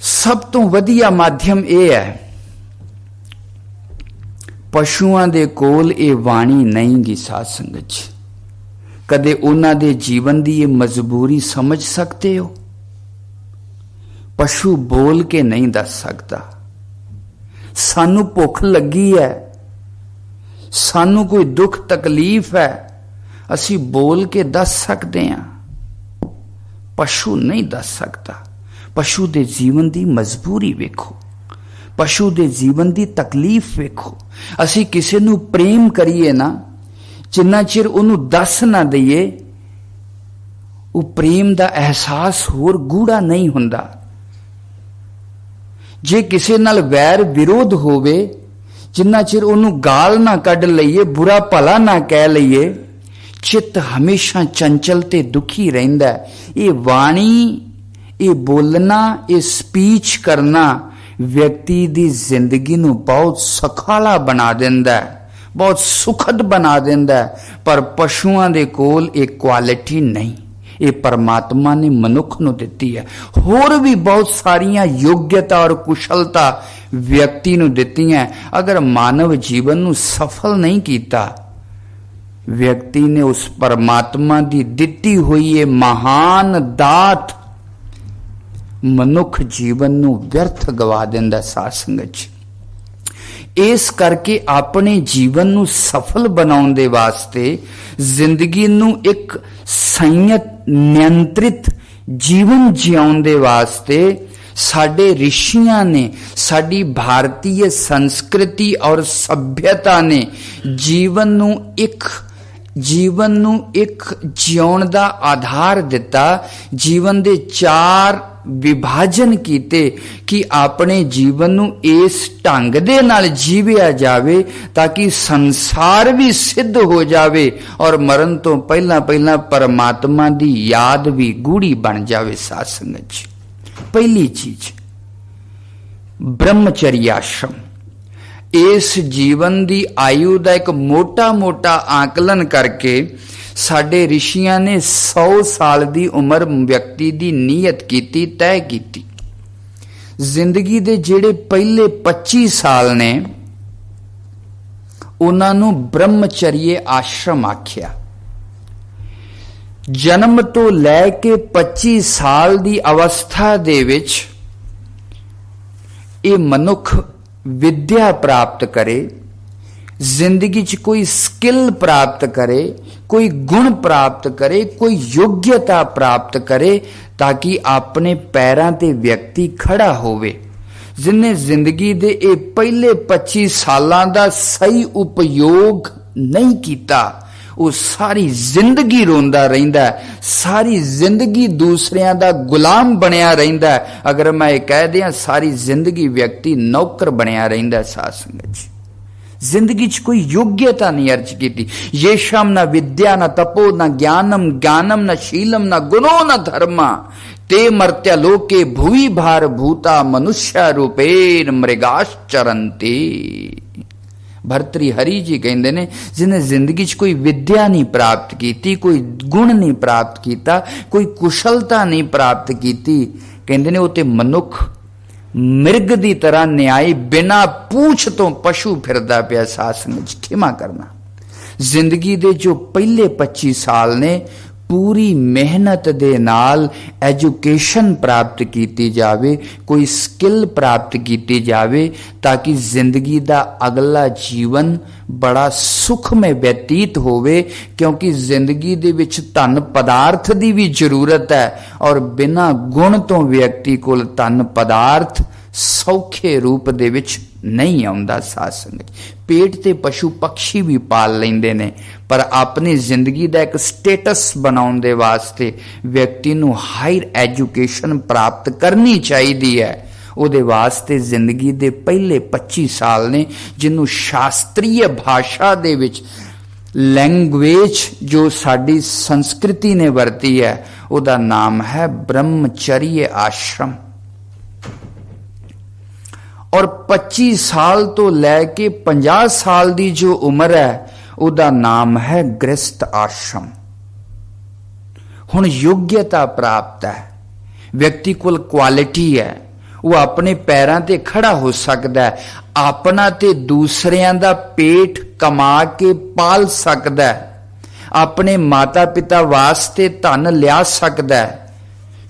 ਸਭ ਤੋਂ ਵਧੀਆ ਮਾਧਿਅਮ ਇਹ ਹੈ। ਪਸ਼ੂਆਂ ਦੇ ਕੋਲ ਇਹ ਬਾਣੀ ਨਹੀਂ ਗੀ ਸਾਧ ਸੰਗਤ ਜੀ। ਕਦੇ ਉਹਨਾਂ ਦੇ ਜੀਵਨ ਦੀ ਇਹ ਮਜਬੂਰੀ ਸਮਝ ਸਕਦੇ ਹੋ? ਪਸ਼ੂ ਬੋਲ ਕੇ ਨਹੀਂ ਦੱਸ ਸਕਦਾ। ਸਾਨੂੰ ਭੁੱਖ ਲੱਗੀ ਹੈ, ਸਾਨੂੰ ਕੋਈ ਦੁੱਖ ਤਕਲੀਫ ਹੈ, ਅਸੀਂ ਬੋਲ ਕੇ ਦੱਸ ਸਕਦੇ ਹਾਂ। ਪਸ਼ੂ ਨਹੀਂ ਦੱਸ ਸਕਦਾ। ਪਸ਼ੂ ਦੇ ਜੀਵਨ ਦੀ ਮਜਬੂਰੀ ਵੇਖੋ, ਪਸ਼ੂ ਦੇ ਜੀਵਨ ਦੀ ਤਕਲੀਫ ਵੇਖੋ। ਅਸੀਂ ਕਿਸੇ ਨੂੰ ਪ੍ਰੇਮ ਕਰੀਏ ਨਾ, ਜਿੰਨਾ ਚਿਰ ਉਹਨੂੰ ਦੱਸ ਨਾ ਦਈਏ, ਉਹ ਪ੍ਰੇਮ ਦਾ ਅਹਿਸਾਸ ਹੋਰ ਗੂੜਾ ਨਹੀਂ ਹੁੰਦਾ। ਜੇ ਕਿਸੇ ਨਾਲ ਵੈਰ ਵਿਰੋਧ ਹੋਵੇ, ਜਿੰਨਾ ਚਿਰ ਉਹਨੂੰ ਗਾਲ ਨਾ ਕੱਢ ਲਈਏ, ਬੁਰਾ ਭਲਾ ਨਾ ਕਹਿ ਲਈਏ, ਚਿੱਤ ਹਮੇਸ਼ਾ ਚੰਚਲ ਤੇ ਦੁਖੀ ਰਹਿੰਦਾ। ਇਹ ਬਾਣੀ, ਇਹ ਬੋਲਣਾ, ਇਹ ਸਪੀਚ ਕਰਨਾ ਵਿਅਕਤੀ ਦੀ ਜ਼ਿੰਦਗੀ ਨੂੰ ਬਹੁਤ ਸੁਖਾਲਾ ਬਣਾ ਦਿੰਦਾ ਹੈ, ਬਹੁਤ ਸੁਖਦ ਬਣਾ ਦਿੰਦਾ ਹੈ। ਪਰ ਪਸ਼ੂਆਂ ਦੇ ਕੋਲ ਇਹ ਕੁਆਲਿਟੀ ਨਹੀਂ। ਇਹ ਪਰਮਾਤਮਾ ਨੇ ਮਨੁੱਖ ਨੂੰ ਦਿੱਤੀ ਹੈ। ਹੋਰ ਵੀ ਬਹੁਤ ਸਾਰੀਆਂ ਯੋਗਤਾ ਔਰ ਕੁਸ਼ਲਤਾ ਵਿਅਕਤੀ ਨੂੰ ਦਿੱਤੀਆਂ। ਅਗਰ ਮਾਨਵ ਜੀਵਨ ਨੂੰ ਸਫਲ ਨਹੀਂ ਕੀਤਾ, ਵਿਅਕਤੀ ਨੇ ਉਸ ਪਰਮਾਤਮਾ ਦੀ ਦਿੱਤੀ ਹੋਈ ਇਹ ਮਹਾਨ ਦਾਤ ਮਨੁੱਖ ਜੀਵਨ ਨੂੰ ਵਿਅਰਥ ਗਵਾ ਦਿੰਦਾ। ਸਾਧ ਸੰਗਤ ਜੀ, ਇਸ ਕਰਕੇ ਆਪਣੇ ਜੀਵਨ ਨੂੰ ਸਫਲ ਬਣਾਉਣ ਦੇ ਵਾਸਤੇ, ਜ਼ਿੰਦਗੀ ਨੂੰ ਇੱਕ ਸੰਯਤ ਨਿਯੰਤਰਿਤ ਜੀਵਨ ਜਿਉਣ ਦੇ ਵਾਸਤੇ ਸਾਡੇ ਰਿਸ਼ੀਆਂ ਨੇ, ਸਾਡੀ ਭਾਰਤੀ ਸੰਸਕ੍ਰਿਤੀ ਔਰ ਸਭਿਅਤਾ ਨੇ ਜੀਵਨ ਨੂੰ ਇੱਕ ਜਿਉਣ ਦਾ ਆਧਾਰ ਦਿੱਤਾ। ਜੀਵਨ ਦੇ 4 ਵਿਭਾਜਨ ਕੀਤੇ ਕਿ ਆਪਣੇ ਜੀਵਨ ਨੂੰ ਇਸ ਢੰਗ ਦੇ ਨਾਲ ਜੀਵਿਆ ਜਾਵੇ ਤਾਂ ਕਿ ਸੰਸਾਰ ਵੀ ਸਿੱਧ ਹੋ ਜਾਵੇ ਔਰ ਮਰਨ ਤੋਂ ਪਹਿਲਾਂ ਪਰਮਾਤਮਾ ਦੀ ਯਾਦ ਵੀ ਗੂੜੀ ਬਣ ਜਾਵੇ। ਸਾਧ ਸੰਗਤ ਜੀ, ਪਹਿਲੀ ਚੀਜ਼ ਬ੍ਰਹਮਚਰਯ ਆਸ਼ਰਮ। ਇਸ ਜੀਵਨ ਦੀ ਆਯੂ ਦਾ ਇੱਕ ਮੋਟਾ ਆਕਲਨ ਕਰਕੇ ਸਾਡੇ ਰਿਸ਼ੀਆਂ ਨੇ 100 ਸਾਲ ਦੀ ਉਮਰ ਵਿਅਕਤੀ ਦੀ ਨੀਅਤ ਕੀਤੀ, ਤੈਅ ਕੀਤੀ। ਜ਼ਿੰਦਗੀ ਦੇ ਜਿਹੜੇ ਪਹਿਲੇ 25 ਸਾਲ ਨੇ ਉਹਨਾਂ ਨੂੰ ਬ੍ਰਹਮਚਰਯ ਆਸ਼ਰਮ ਆਖਿਆ। ਜਨਮ ਤੋਂ ਲੈ ਕੇ 25 ਸਾਲ ਦੀ ਅਵਸਥਾ ਦੇ ਵਿੱਚ ਇਹ ਮਨੁੱਖ ਵਿਦਿਆ ਪ੍ਰਾਪਤ ਕਰੇ, ਜ਼ਿੰਦਗੀ 'ਚ ਕੋਈ ਸਕਿੱਲ ਪ੍ਰਾਪਤ ਕਰੇ, ਕੋਈ ਗੁਣ ਪ੍ਰਾਪਤ ਕਰੇ, ਕੋਈ ਯੋਗਤਾ ਪ੍ਰਾਪਤ ਕਰੇ ਤਾਂ ਕਿ ਆਪਣੇ ਪੈਰਾਂ ਤੇ ਵਿਅਕਤੀ ਖੜਾ ਹੋਵੇ। ਜਿਹਨੇ ਜ਼ਿੰਦਗੀ ਦੇ ਇਹ ਪਹਿਲੇ 25 ਸਾਲਾਂ ਦਾ ਸਹੀ ਉਪਯੋਗ ਨਹੀਂ ਕੀਤਾ, ਉਹ ਸਾਰੀ ਜ਼ਿੰਦਗੀ ਰੋਂਦਾ ਰਹਿੰਦਾ, ਸਾਰੀ ਜ਼ਿੰਦਗੀ ਦੂਸਰਿਆਂ ਦਾ ਗੁਲਾਮ ਬਣਿਆ ਰਹਿੰਦਾ। ਅਗਰ ਮੈਂ ਇਹ ਕਹਿ ਦਿਆਂ, ਸਾਰੀ ਜ਼ਿੰਦਗੀ ਵਿਅਕਤੀ ਨੌਕਰ ਬਣਿਆ ਰਹਿੰਦਾ। ਸਾਧ ਸੰਗਤ ਜੀ, ਜ਼ਿੰਦਗੀ 'ਚ ਕੋਈ ਯੋਗਤਾ ਨਹੀਂ ਅਰਜ ਕੀਤੀ। ਯੇਸ਼ਮ ਨਾ ਵਿਦਿਆ ਨਾ ਤਪੋ ਨਾ ਗਿਆਨਮ ਨਾ ਸ਼ੀਲਮ ਨਾ ਗੁਣੋ ਨਾ ਧਰਮਾ ਤੇ ਮਰਤਿਆ ਲੋਕੇ ਭੂਵੀ ਭਾਰ ਭੂਤਾ ਮਨੁष्य ਰੂਪੇਨ ਮ੍ਰਿਗਾਸ਼ਚਰੰਤੀ। ਭਰਤਰੀ ਹਰੀ ਜੀ ਕਹਿੰਦੇ ਨੇ, ਜਿਹਨੇ ਜ਼ਿੰਦਗੀ 'ਚ ਕੋਈ ਵਿਦਿਆ ਨਹੀਂ ਪ੍ਰਾਪਤ ਕੀਤੀ, ਕੋਈ ਗੁਣ ਨਹੀਂ ਪ੍ਰਾਪਤ ਕੀਤਾ, ਕੋਈ ਕੁਸ਼ਲਤਾ ਨਹੀਂ ਪ੍ਰਾਪਤ ਕੀਤੀ, ਕਹਿੰਦੇ ਨੇ ਉਹ ਤੇ ਮਨੁੱਖ ਮਿਰਗ ਦੀ ਤਰ੍ਹਾਂ ਨਿਆਈ ਬਿਨਾ ਪੂਛ ਤੋਂ ਪਸ਼ੂ ਫਿਰਦਾ ਪਿਆ। ਸਾਧ ਸੰਗਤ ਖਿਮਾ ਕਰਨਾ। ਜ਼ਿੰਦਗੀ ਦੇ ਜੋ ਪਹਿਲੇ 25 ਸਾਲ ਨੇ ਪੂਰੀ ਮਿਹਨਤ ਦੇ ਨਾਲ ਐਜੂਕੇਸ਼ਨ ਪ੍ਰਾਪਤ ਕੀਤੀ ਜਾਵੇ, ਕੋਈ ਸਕਿੱਲ ਪ੍ਰਾਪਤ ਕੀਤੀ ਜਾਵੇ ਤਾਂ ਕਿ ਜ਼ਿੰਦਗੀ ਦਾ ਅਗਲਾ ਜੀਵਨ ਬੜਾ ਸੁਖਮय ਬਤੀਤ ਹੋਵੇ। ਕਿਉਂਕਿ ਜ਼ਿੰਦਗੀ ਦੇ ਵਿੱਚ ਧਨ ਪਦਾਰਥ ਦੀ ਵੀ ਜ਼ਰੂਰਤ ਹੈ ਔਰ ਬਿਨਾਂ ਗੁਣ ਤੋਂ ਵਿਅਕਤੀ ਕੋਲ ਧਨ ਪਦਾਰਥ ਸੌਖੇ ਰੂਪ ਦੇ ਵਿੱਚ ਨਹੀਂ ਆਉਂਦਾ। ਸਾਧ ਸੰਗਤ, ਪੇਟ ਤੇ ਪਸ਼ੂ ਪਕਸ਼ੀ ਵੀ ਪਾਲ ਲੈਂਦੇ ਨੇ, ਪਰ ਆਪਣੀ ਜ਼ਿੰਦਗੀ ਦਾ ਇੱਕ ਸਟੇਟਸ ਬਣਾਉਣ ਦੇ ਵਾਸਤੇ ਵਿਅਕਤੀ ਨੂੰ ਹਾਇਰ ਐਜੂਕੇਸ਼ਨ ਪ੍ਰਾਪਤ ਕਰਨੀ ਚਾਹੀਦੀ ਹੈ। ਉਹਦੇ ਵਾਸਤੇ ਜ਼ਿੰਦਗੀ ਦੇ ਪਹਿਲੇ 25 ਸਾਲ ਨੇ, ਜਿਹਨੂੰ ਸ਼ਾਸਤਰੀय ਭਾਸ਼ਾ ਦੇ ਵਿੱਚ लैंग्वेज जो साड़ी संस्कृति ने वरती है उदा नाम है ब्रह्मचर्य आश्रम। और 25 साल तो लैके 50 साल की जो उम्र है उदा नाम है गृहस्थ आश्रम। हुण योग्यता प्राप्त है, व्यक्ति कोल क्वालिटी है, वो अपने पैरों ते खड़ा हो सकता है, अपना ते दूसरियां दा पेट कमा के पाल सकता है, अपने माता पिता वास्ते धन लिया सकता है।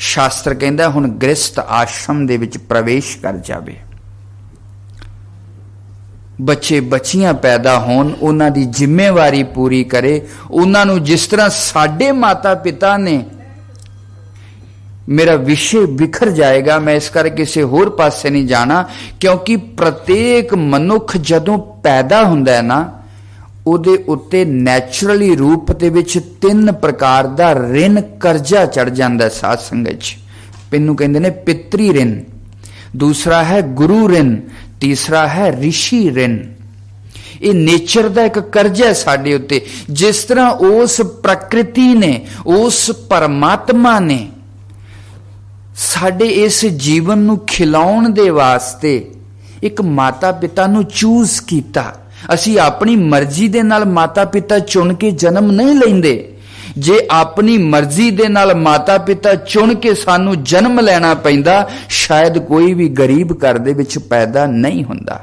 शास्त्र कहता हुण गृहस्थ आश्रम दे विच प्रवेश कर जावे। बच्चे बच्चियां पैदा होन, उन्हां दी जिम्मेवारी पूरी करे, उन्हां नूं जिस तरह साडे माता पिता ने, मेरा विषय बिखर जाएगा, मैं इस कर किसी होर पासे नहीं जाना, क्योंकि प्रत्येक मनुख जदों पैदा हुंदा है ना, उहदे उत्ते नैचुरली रूप दे विच 3 प्रकार दा ऋण करजा चढ़ जांदा साध संगत च। इनूं कहंदे ने पितरी ऋण, दूसरा है गुरु ऋण, तीसरा है ऋषि ऋण। ये नेचर दा एक करजा है साडे उत्ते। जिस तरह उस प्रकृति ने, उस परमात्मा ने साडे इस जीवन नूं खिलाउण दे वास्ते एक माता पिता नूं चूज कीता। असी अपनी मर्जी दे नाल माता पिता चुन के जन्म नहीं लैंदे। जे अपनी मर्जी दे नाल माता पिता चुन के सानू जन्म लेना पैंदा, शायद कोई भी गरीब घर दे विच पैदा नहीं हुंदा।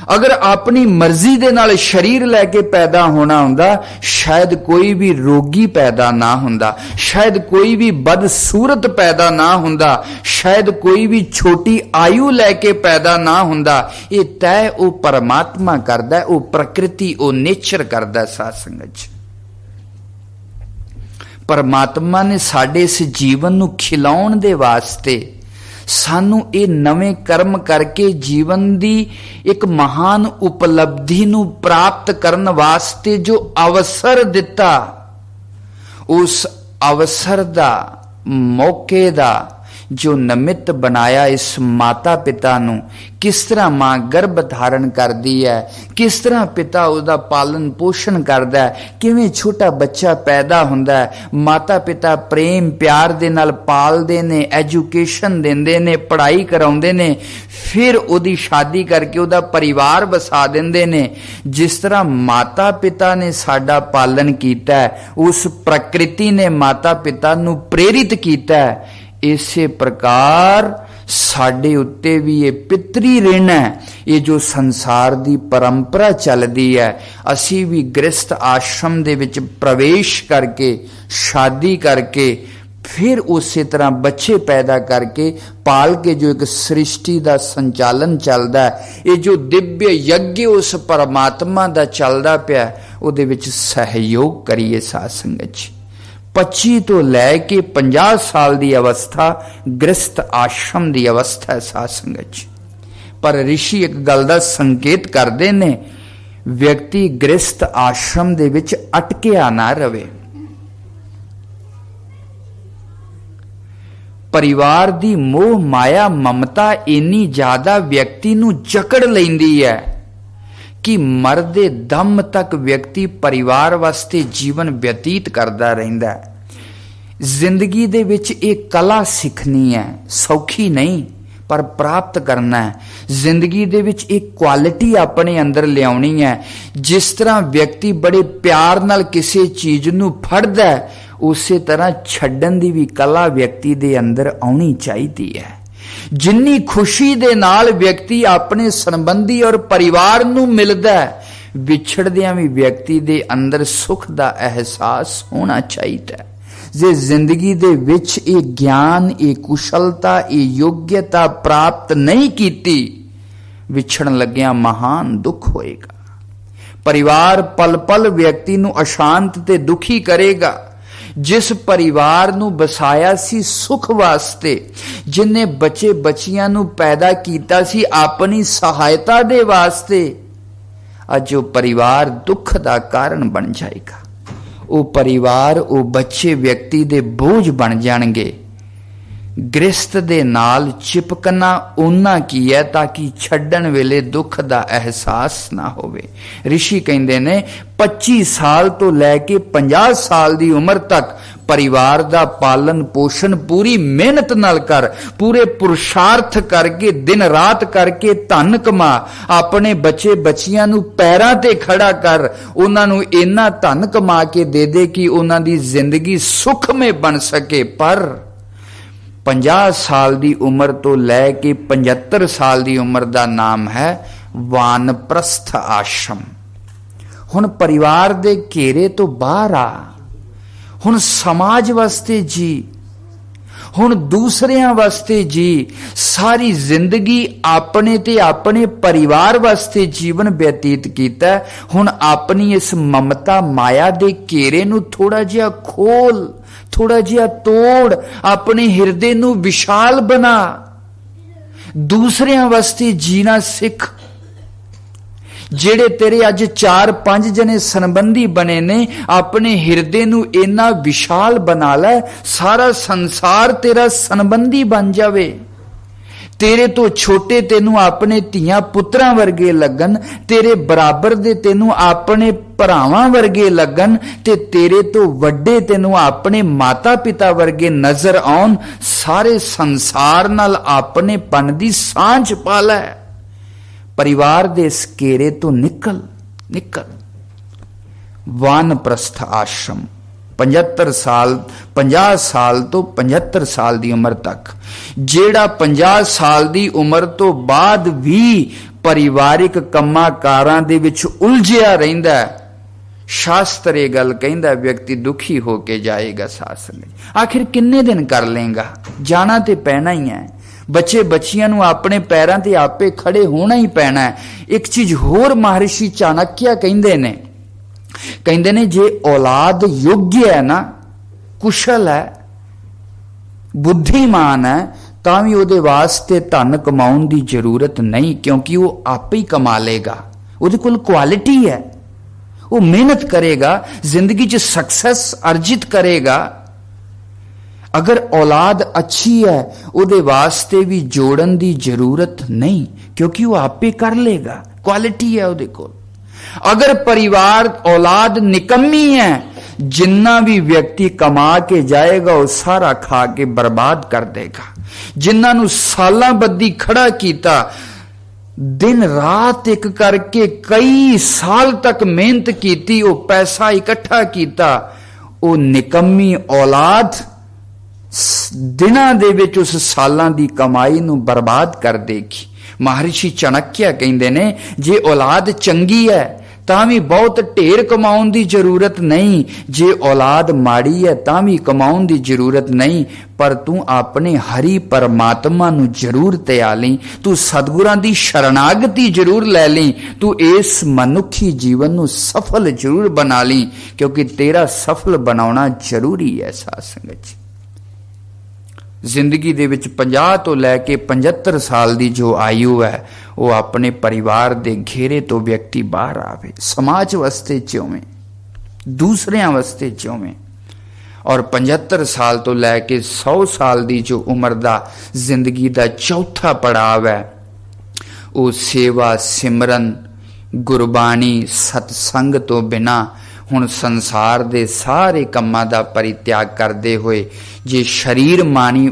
अगर अपनी मर्जी दे नाल शरीर लैके पैदा होना हुंदा, शायद कोई भी रोगी पैदा ना हुंदा, शायद कोई भी बदसूरत पैदा ना हुंदा, शायद कोई भी छोटी आयु लैके पैदा ना हुंदा। ये तय वो परमात्मा करदा है, वो प्रकृति, वो नेचर करदा। साध संगत परमात्मा ने साडे इस जीवन नूं खिलाउण दे वास्ते सानू ये नवे कर्म करके जीवन दी एक महान उपलब्धि नू प्राप्त करन वास्ते जो अवसर दिता, उस अवसर दा, मौके दा जो निमित्त बनाया इस माता पिता नू। किस तरह मां गर्भ धारण करदी है, किस तरह पिता उसदा पालन पोषण करदा है, किवें छोटा बच्चा पैदा हुंदा है, माता पिता प्रेम प्यार दे नाल पालदे ने, एजुकेशन देंदे ने, पढ़ाई कराउंदे ने, फिर उहदी शादी करके उहदा परिवार बसा दिंदे ने। जिस तरह माता पिता ने साडा पालन कीता है, उस प्रकृति ने माता पिता नू प्रेरित कीता है, इसे प्रकार साडे उत्ते भी ये पितरी ऋण है। ये जो संसार दी परंपरा चलदी है, असी भी गृहस्थ आश्रम दे विच प्रवेश करके, शादी करके, फिर उसी तरह बच्चे पैदा करके पाल के जो एक सृष्टि दा संचालन चलदा है, ये जो दिव्य यज्ञ उस परमात्मा दा चलदा पिया, उहदे विच सहयोग करिए। साध संगत जी 25 तो लैके 50 साल की अवस्था गृहस्थ आश्रम की अवस्था है। साध संगत जी पर ऋषि एक गल का संकेत करते ने, व्यक्ति गृहस्थ आश्रम दे विच अटकिया ना रवे। परिवार दी मोह माया ममता इन्नी ज्यादा व्यक्ति नू जकड़ लैंदी है कि मरदे दम तक व्यक्ति परिवार वास्ते जीवन व्यतीत करता रहिंदा है। जिंदगी दे विच एक कला सीखनी है, सौखी नहीं पर प्राप्त करना है। जिंदगी दे विच एक क्वालिटी अपने अंदर लियाउणी है। जिस तरह व्यक्ति बड़े प्यार नाल किसी चीज नू फड़दा है, उसे तरह छड्डन दी भी कला व्यक्ति दे अंदर आउणी चाहिदी है। जिन्नी खुशी दे नाल व्यक्ति अपने संबंधी और परिवार नू मिलदा है, विछड़दियां भी व्यक्ति दे अंदर सुख दा एहसास होना चाहिए। जे जिंदगी दे विच ये ज्ञान, ये कुशलता, ये योग्यता प्राप्त नहीं कीती, विछड़न लग्या महान दुख होएगा। परिवार पल पल व्यक्ति नू अशांत ते दुखी करेगा। जिस परिवार नू बसाया सी सुख वास्ते, जिन्हें बच्चे बच्चियां नू पैदा कीता सी अपनी सहायता दे वास्ते, अज वो परिवार दुख दा कारण बन जाएगा। वो परिवार, वो बच्चे व्यक्ति दे बोझ बन जाणगे। ਗ੍ਰਸਤ ਦੇ ਨਾਲ ਚਿਪਕਣਾ ਉਹਨਾਂ ਕੀ ਹੈ ਤਾਂ ਕਿ ਛੱਡਣ ਵੇਲੇ ਦੁੱਖ ਦਾ ਅਹਿਸਾਸ ਨਾ ਹੋਵੇ। ਰਿਸ਼ੀ ਕਹਿੰਦੇ ਨੇ 25 ਸਾਲ ਤੋਂ ਲੈ ਕੇ 50 ਸਾਲ ਦੀ ਉਮਰ ਤੱਕ ਪਰਿਵਾਰ ਦਾ ਪਾਲਣ ਪੋਸ਼ਣ ਪੂਰੀ ਮਿਹਨਤ ਨਾਲ ਕਰ, ਪੂਰੇ ਪੁਰਸ਼ਾਰਥ ਕਰਕੇ, ਦਿਨ ਰਾਤ ਕਰਕੇ ਧਨ ਕਮਾ, ਆਪਣੇ ਬੱਚੇ ਬੱਚੀਆਂ ਨੂੰ ਪੈਰਾਂ ਤੇ ਖੜਾ ਕਰ, ਉਹਨਾਂ ਨੂੰ ਇੰਨਾ ਧਨ ਕਮਾ ਕੇ ਦੇ ਦੇ ਕਿ ਉਹਨਾਂ ਦੀ ਜ਼ਿੰਦਗੀ ਸੁਖਮय ਬਣ ਸਕੇ। ਪਰ 50 ਸਾਲ ਦੀ ਉਮਰ ਤੋਂ ਲੈ ਕੇ 75 ਸਾਲ ਦੀ ਉਮਰ ਦਾ ਨਾਮ ਹੈ ਵਾਨਪ੍ਰਸਥ ਆਸ਼ਰਮ। ਹੁਣ ਪਰਿਵਾਰ ਦੇ ਘੇਰੇ ਤੋਂ ਬਾਹਰ ਆ, ਹੁਣ ਸਮਾਜ ਵਾਸਤੇ ਜੀ, ਹੁਣ ਦੂਸਰਿਆਂ ਵਾਸਤੇ ਜੀ, ਸਾਰੀ ਜ਼ਿੰਦਗੀ ਆਪਣੇ ਤੇ ਆਪਣੇ ਪਰਿਵਾਰ ਵਾਸਤੇ ਜੀਵਨ ਬਤੀਤ ਕੀਤਾ। ਹੁਣ ਆਪਣੀ ਇਸ ਮਮਤਾ ਮਾਇਆ ਦੇ ਘੇਰੇ ਨੂੰ ਥੋੜਾ ਜਿਹਾ ਖੋਲ, ਥੋੜਾ ਜਿਹਾ ਤੋੜ, ਆਪਣੇ ਹਿਰਦੇ ਨੂੰ ਵਿਸ਼ਾਲ ਬਣਾ, ਦੂਸਰਿਆਂ ਵਾਸਤੇ ਜੀਣਾ ਸਿੱਖ। ਜਿਹੜੇ ਤੇਰੇ ਅੱਜ 4-5 ਜਣੇ ਸੰਬੰਧੀ ਬਣੇ ਨੇ, ਆਪਣੇ ਹਿਰਦੇ ਨੂੰ ਇੰਨਾ ਵਿਸ਼ਾਲ ਬਣਾ ਲੈ, ਸਾਰਾ ਸੰਸਾਰ ਤੇਰਾ ਸੰਬੰਧੀ ਬਣ ਜਾਵੇ। ਤੇਰੇ ਤੋਂ ਛੋਟੇ ਤੈਨੂੰ ਆਪਣੇ ਧੀਆਂ ਪੁੱਤਰਾਂ ਵਰਗੇ ਲੱਗਣ, ਤੇਰੇ ਬਰਾਬਰ ਦੇ ਤੈਨੂੰ ਆਪਣੇ ਭਰਾਵਾਂ ਵਰਗੇ ਲੱਗਣ, ਤੇ ਤੇਰੇ ਤੋਂ ਵੱਡੇ ਤੈਨੂੰ ਆਪਣੇ ਮਾਤਾ ਪਿਤਾ ਵਰਗੇ ਨਜ਼ਰ ਆਉਣ। ਸਾਰੇ ਸੰਸਾਰ ਨਾਲ ਆਪਣੇ ਪਨ ਦੀ ਸਾਂਝ ਪਾ ਲੈ। परिवार दे इस घेरे तो निकल निकल। वानप्रस्थ आश्रम 75 साल 50 साल तो 75 साल दी उम्र तक, जेड़ा 50 साल दी उम्र तो बाद भी परिवारिक कम्मां कारां दे विच उलझिया रहिंदा है, शास्त्र ये गल कहंदा व्यक्ति दुखी होके जाएगा सासन। आखिर किन्ने दिन कर लेगा, जाना ते पैना ही है। बच्चे बच्चियां नूं अपने पैरां ते आपे खड़े होना ही पैना है। एक चीज होर महर्षि चाणक्य कहंदे ने जे औलाद योग्य है ना, कुशल है, बुद्धिमान है, तां भी उहदे वास्ते धन कमाउण दी जरूरत नहीं, क्योंकि वो आपे ही कमा लेगा। उहदे कोल क्वालिटी है, वो मेहनत करेगा, जिंदगी च सक्सेस अर्जित करेगा। अगर औलाद अच्छी है, उहदे वास्ते भी जोड़न दी जरूरत नहीं, क्योंकि वो आपे कर लेगा, क्वालिटी है उहदे कोल। अगर परिवार औलाद निकम्मी है, जिन्ना भी व्यक्ति कमा के जाएगा वो सारा खा के बर्बाद कर देगा। जिन्ना नूं सालां बद्धी खड़ा कीता, दिन रात एक करके कई साल तक मेहनत कीती, वो पैसा इकट्ठा कीता, वो निकम्मी औलाद दिनां दे विच उस सालां दी कमाई नूं बर्बाद कर देगी। महर्षि चाणक्य कहंदे ने जे औलाद चंगी है तां भी बहुत ढेर कमाउण दी जरूरत नहीं, जे औलाद माड़ी है तां भी कमाउण दी जरूरत नहीं, पर तू अपने हरि परमात्मा नूं जरूर त्याल ली, तू सतगुरां दी शरणागति जरूर लै ली, तू इस मनुखी जीवन नूं सफल जरूर बना ली, क्योंकि तेरा सफल बनाउणा जरूरी है। साध संगत जी, जिंदगी दे विच 50 तो लैके 75 साल दी जो आयु है, वो अपने परिवार दे घेरे तो व्यक्ति बाहर आवे, समाज वास्ते जिउवे, दूसरियां वास्ते जिउवे। और 75 साल तो लैके 100 साल दी जो उम्र दा जिंदगी दा चौथा पड़ाव है, वो सेवा सिमरन गुरबाणी सतसंग तो बिना हुण संसार दे सारे कम्मां दा परित्याग करदे होए जे शरीर मानी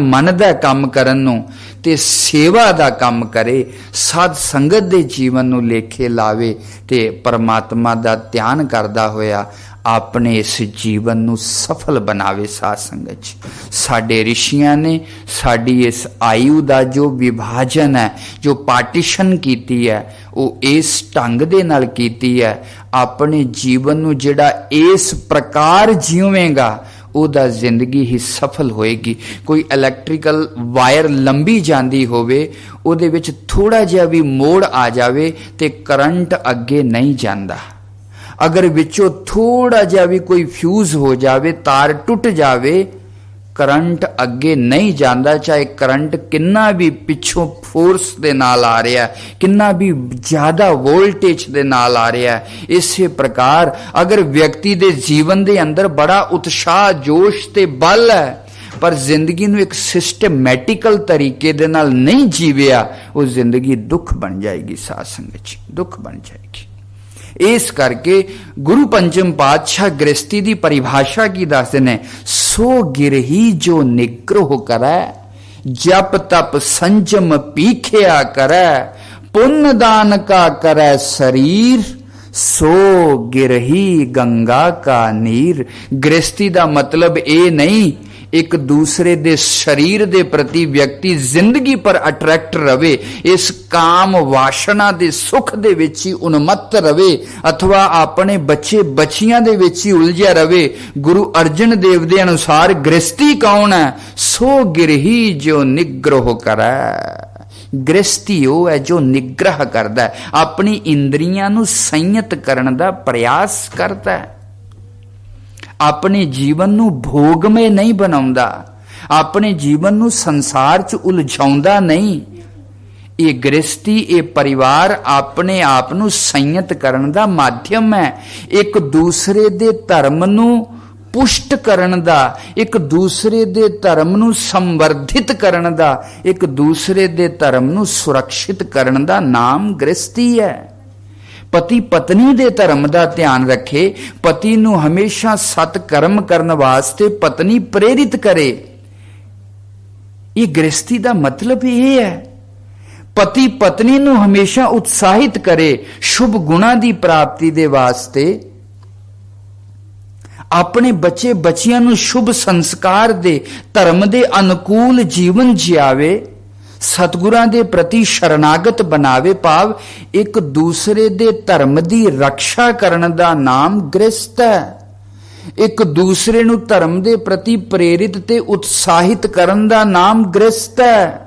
मन दा काम करन नूं ते सेवा दा काम करे, साध संगत दे जीवन नूं लेखे लावे ते परमात्मा दा ध्यान करदा होया अपने इस जीवन नूं सफल बनावे। साध संगत जी, साडे ऋषियां ने साडी इस आयु दा जो विभाजन है, जो पार्टीशन कीती है, वो इस ढंग दे नाल कीती है। अपने जीवन नूं जिहड़ा इस प्रकार जीवेगा ओदा जिंदगी ही सफल होएगी। कोई इलैक्ट्रिकल वायर लंबी जांदी होवे, ओदे विच थोड़ा जिहा भी मोड़ आ जावे ते करंट अगे नहीं जांदा। अगर विचों थोड़ा जिहा भी कोई फ्यूज हो जावे, तार टुट जावे, करंट अगे नहीं जाता, चाहे करंट किन्ना भी पिछों फोर्स दे नाल आ रहा है, किन्ना भी ज्यादा वोल्टेज दे नाल आ रहा है। इसे प्रकार अगर व्यक्ति दे जीवन दे अंदर बड़ा उत्साह जोश ते बल है, पर जिंदगी नूं एक सिस्टमैटिकल तरीके दे नाल नहीं जीविया, वो जिंदगी दुख बन जाएगी। साध संगत जी, दुख बन जाएगी। इस करके गुरु पंचम पातशाह गृहस्थी की परिभाषा की दसदे ने, सो गिरही जो निग्रह करै, जप तप संजम पीखिया करै, पुण्य दान का करै शरीर, सो गिरही गंगा का नीर। गृहस्थी का मतलब ये नहीं एक दूसरे दे शरीर दे प्रति व्यक्ति जिंदगी पर अट्रैक्ट रवे, इस काम वासना दे सुख दे विच ही उन्मत्त रवे, अथवा अपने बच्चे बच्चियां दे विच ही उलझिया रवे। गुरु अर्जन देव दे अनुसार गृहस्थी कौन है? सो गिरही जो निग्रह करै। गृहस्थी वो है जो निग्रह करता है, अपनी इंद्रियां नूं संयत करने का प्रयास करता है, अपने जीवन नूं भोगमय नहीं बनाउंदा, अपने जीवन नूं संसार च उलझाउंदा नहीं। ये गृहस्थी, ये परिवार अपने आप नूं संयत करने का माध्यम है, एक दूसरे दे धर्म नूं पुष्ट करन दा, एक दूसरे दे धर्म नूं संवर्धित करन दा, एक दूसरे दे धर्म नूं सुरक्षित करन दा नाम गृहस्थी है। पति पत्नी दे धर्म दा ध्यान रखे, पति नूं हमेशा सत कर्म करन वास्ते पत्नी प्रेरित करे, ये गृहस्थी दा मतलब ये है। पति पत्नी नूं हमेशा उत्साहित करे शुभ गुणां दी प्राप्ति दे वास्ते, अपने बच्चे बच्चियां नूं शुभ संस्कार दे, धर्म दे अनुकूल जीवन जियावे, सतगुरां दे प्रति शरणागत बनावे, भाव एक दूसरे दे धर्म दी रक्षा करन दा नाम गृहस्थ है। एक दूसरे नूं धर्म दे प्रति प्रेरित ते उत्साहित करन दा नाम गृहस्थ है।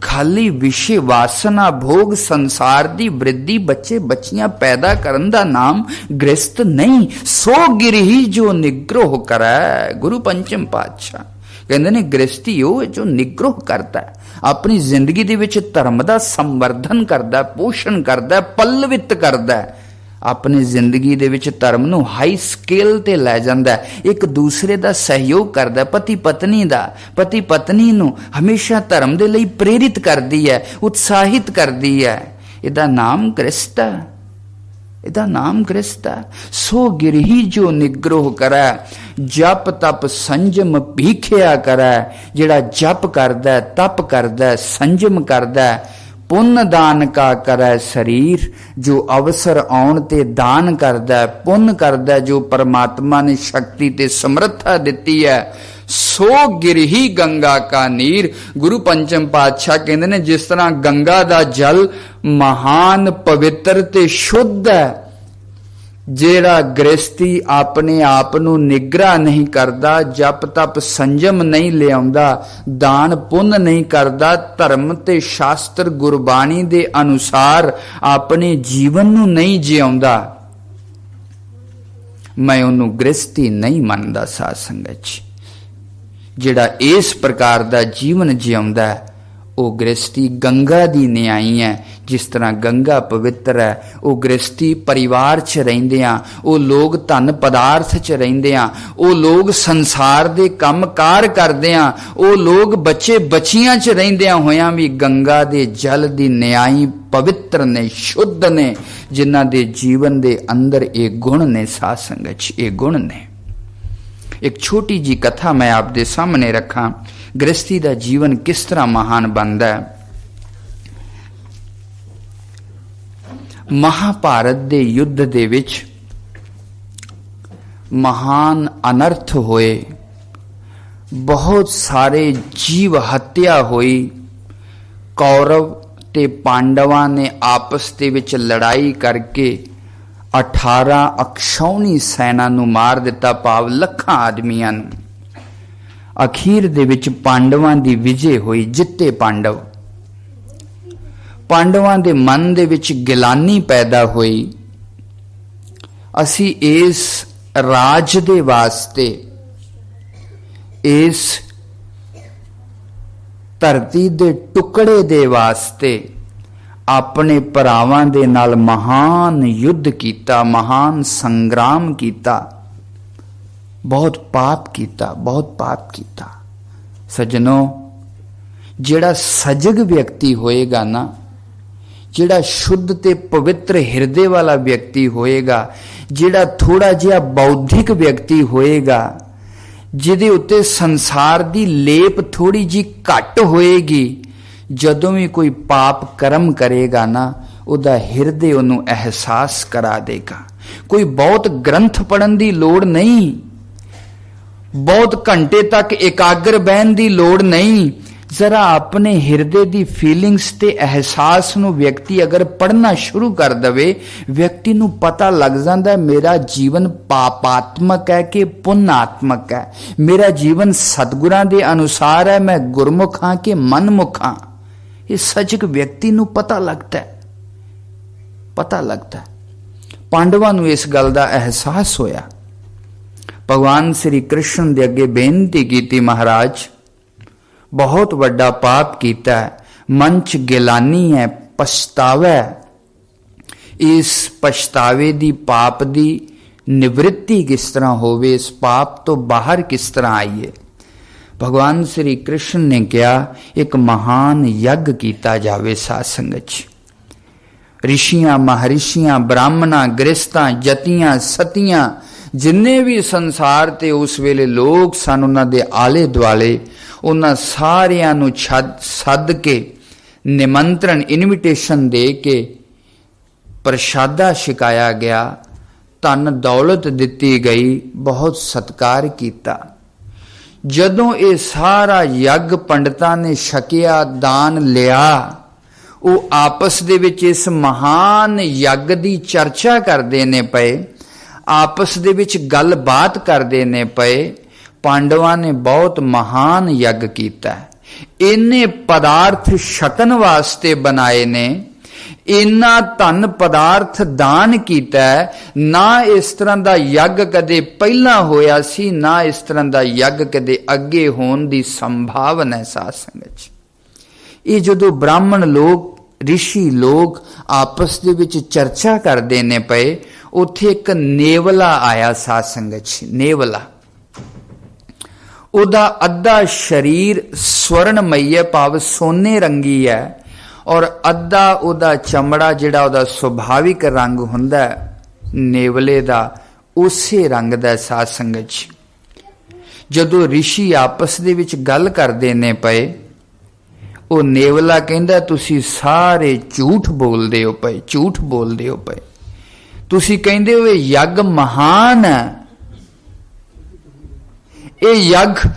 खाली विषय वासना भोग संसार दी वृद्धि बच्चे बच्चियां पैदा करन दा नाम गृहस्थ नहीं। सो गिरही जो निग्रह करै। गुरु पंचम पातशाह कहते ने गृहस्थी वो जो निग्रह करता है, अपनी जिंदगी दे विच धर्म दा संवर्धन करदा, पोषण करदा, पल्लवित करदा, अपनी जिंदगी दे विच धर्म नूं हाई स्केल ते लै जांदा, एक दूसरे दा सहयोग करदा, पति पत्नी दा, पति पत्नी नूं हमेशा धर्म दे लई प्रेरित करदी है, उत्साहित करदी है। इहदा नाम गृहस्थ है, इहदा नाम गृहस्थ है। सो गिरही जो निग्रह करै, जप तप संजम भीखिया करै। जिहड़ा जप करदा, तप करदा, संजम करदा, पुण्य दान का करै शरीर, जो अवसर आउण ते दान करदा, पुण्य करदा, जो परमात्मा ने शक्ति ते समर्था दिती है, सो गिरही गंगा का नीर। गुरु पंचम पातशाह कहते ने जिस तरह गंगा दा जल महान पवित्र ते शुद्ध है, जेड़ा गृहस्थी अपने आप नूं निग्रह नहीं करदा, जप तप संजम नहीं लियाउंदा, दान पुण्य नहीं करदा, धर्म ते शास्त्र गुरबाणी दे अनुसार अपने जीवन नूं नहीं जियाउंदा, मैं उन्होंने गृहस्थी नहीं मानदा। साध संगत जी, जेड़ा इस प्रकार दा जीवन जियाउंदा है, वो गृहस्थी गंगा दी न्याई है। जिस तरह गंगा पवित्र है, वो गृहस्थी परिवार च रहिंदियां, वो लोग धन पदार्थ च रहिंदियां, वो लोग संसार दे काम कार करदियां, वो लोग बच्चे बच्चियां च रहिंदियां होयां भी गंगा दे जल दी न्याई पवित्र ने, शुद्ध ने, जिन्हां दे जीवन दे अंदर ये गुण ने। साध संगत जी, ये गुण ने। एक छोटी जी कथा मैं आप दे सामने रखा, गृहस्थी दा जीवन किस तरह महान बनदा है। महाभारत दे युद्ध दे विच महान अनर्थ होए, बहुत सारे जीव हत्या हुई, कौरव ते पांडवां ने आपस दे विच लड़ाई करके 18 अक्षौणी सैना नूं मार दिता, भाव लखां आदमियां नूं। अखीर दे विच पांडवां दी विजय हुई, जिते पांडव। पांडवां दे मन दे विच गिलानी पैदा हुई, असी इस राज दे वास्ते, इस धरती दे टुकड़े दे वास्ते अपने भरावां दे नाल महान युद्ध कीता, महान संग्राम कीता। बहुत पाप कीता, बहुत पाप कीता। सज्जनों, जिहड़ा सजग व्यक्ति होएगा ना, जिहड़ा शुद्ध ते पवित्र हिरदे वाला व्यक्ति होएगा, जिहड़ा थोड़ा जिहा बौद्धिक व्यक्ति होएगा, जिहदे उत्ते संसार दी लेप थोड़ी जी घट होएगी, जदों भी कोई पाप कर्म करेगा ना, उहदा हिरदे उहनूं एहसास करा देगा। कोई बहुत ग्रंथ पढ़न दी लोड़ नहीं, बहुत घंटे तक एकाग्र बहन दी लोड़ नहीं। जरा अपने हिरदे दी फीलिंग्स ते एहसास नूं व्यक्ति अगर पढ़ना शुरू कर दवे, व्यक्ति नूं पता लग जांदा है मेरा जीवन पापात्मक है कि पुण्यात्मक है, मेरा जीवन सतगुरां दे अनुसार है, मैं गुरमुख हां कि मनमुख हां। ये सजग व्यक्ति नूं पता लगता है, पता लगता है। पांडवां नूं इस गल दा एहसास होया। भगवान श्री कृष्ण दे अगे बेनती कीती, महाराज बहुत वड्डा पाप कीता है, मन च गिलानी है, पछतावा है। इस पछतावे दी, पाप दी निवृत्ति किस तरह होवे, इस पाप तो बाहर किस तरह आइए। भगवान श्री कृष्ण ने कहा, एक महान यज्ञ कीता जावे साध संगत च। ऋषियां, महर्षियां, ब्राह्मणां, गृहस्थां, जतियां, सतियां, जिन्ने भी संसार ते उस वेले लोग सन, उन्हां दे आले दुआले उन्हां सारियां नूं सद के निमंत्रण, इनविटेशन दे के प्रशादा छकाया गया, धन दौलत दिती गई, बहुत सत्कार किया। जदों ये सारा यज्ञ पंडितां ने छकिया, दान लिया, वो आपस दे विच इस महान यज्ञ दी चर्चा करदे ने पए, आपस दे विच गलबात करदे ने पए। पांडवां ने बहुत महान यज्ञ कीता है। इन्ने पदार्थ छकन वास्ते बनाए ने, इन्ना धन पदार्थ दान कीता है। ना इस तरह दा यज्ञ कदे पहला होया सी, ना इस तरह दा यज्ञ कदे अगे होने दी संभावना है। साध संगत ये जदों ब्राह्मण लोग, ऋषि लोग आपस दे विच चर्चा करदे ने पए, उत्थे एक नेवला आया। साध संगत नेवला, उदा अद्धा शरीर स्वर्णमय भाव सोने रंगी है, और अद्धा उदा चमड़ा जिहड़ा उदा सुभाविक रंग हुंदा नेवले दा, उसे रंग दा। साध संगत जदों ऋषि आपस दे विच गल करदे ने पए, वो नेवला कहंदा, तुसी सारे झूठ बोलदे हो पए, झूठ बोलदे हो पए। तुसी कहंदे हो यज्ञ महान है, ये यज्ञ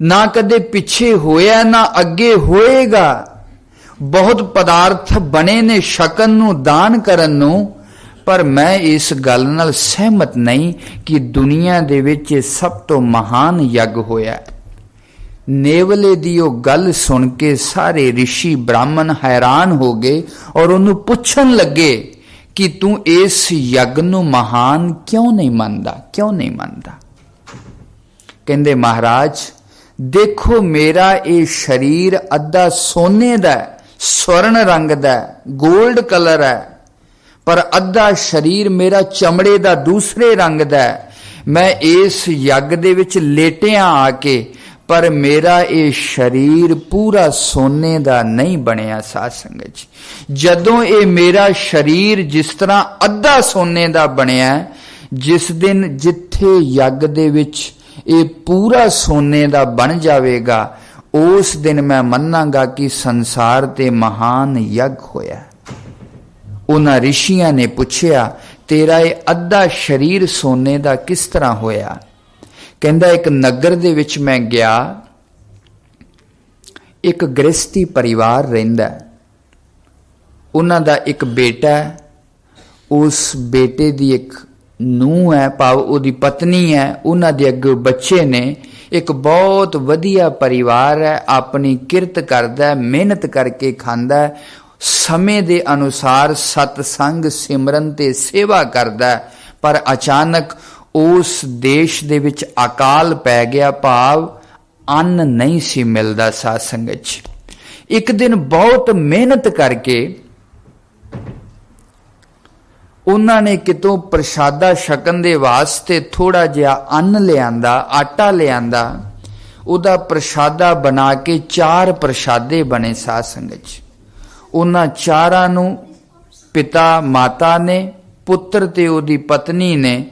ना कदे पिछे होया ना अगे होएगा। बहुत पदार्थ बने ने छकन नूं, दान करन नूं, पर मैं इस गल नाल सहमत नहीं कि दुनिया दे विच सब तो महान यज्ञ होया। नेवले दी ओ गल सुन के सारे ऋषि ब्राह्मण हैरान हो गए और उन्होंने पुछन लगे कि तू इस यज्ञ नूं महान क्यों नहीं मानदा, क्यों नहीं मानदा। कहंदे महाराज देखो, मेरा ये शरीर अद्धा सोने दा, स्वर्ण रंग दा, गोल्ड कलर है, पर अद्धा शरीर मेरा चमड़े दा दूसरे रंग दा। मैं इस यज्ञ दे विच लेटिया आके, पर मेरा ये शरीर पूरा सोने दा नहीं बनया। साध संगत जदों ये मेरा शरीर जिस तरह अद्धा सोने दा बनया, जिस दिन जिथे यज्ञ दे विच ये पूरा सोने दा बन जाएगा, उस दिन मैं मन्नांगा कि संसार ते महान यज्ञ होया। उन्हां ऋषियां ने पूछया, तेरा ये अद्धा शरीर सोने दा किस तरह होया। कहंदा, एक नगर दे विच मैं गया, एक गृहस्थी परिवार रहिंदा, उन्हां दा एक बेटा है, उस बेटे दी एक नूह है, भाव उहदी पत्नी है, उन्हां दे अगे बच्चे ने। एक बहुत वधिया परिवार है, अपनी किरत करदा, मेहनत करके खांदा, समय दे अनुसार सतसंग सिमरन ते सेवा करदा। पर अचानक उस देश दे विच अकाल पै गया, भाव अन्न नहीं सी मिलदा। साध संगत एक दिन बहुत मेहनत करके ਉਹਨਾਂ ਨੇ ਕਿਤੋਂ ਪ੍ਰਸ਼ਾਦਾ ਛਕਣ ਦੇ ਵਾਸਤੇ ਥੋੜਾ ਜਿਹਾ ਅੰਨ ਲਿਆਂਦਾ, ਆਟਾ ਲਿਆਂਦਾ, ਉਹਦਾ ਪ੍ਰਸ਼ਾਦਾ ਬਣਾ ਕੇ 4 ਪ੍ਰਸ਼ਾਦੇ ਬਣੇ ਸਾਧ ਸੰਗਤ ਜੀ। ਉਹਨਾਂ 4 ਨੂੰ ਪਿਤਾ ਮਾਤਾ ਨੇ, ਪੁੱਤਰ ਤੇ ਉਹਦੀ ਪਤਨੀ ਨੇ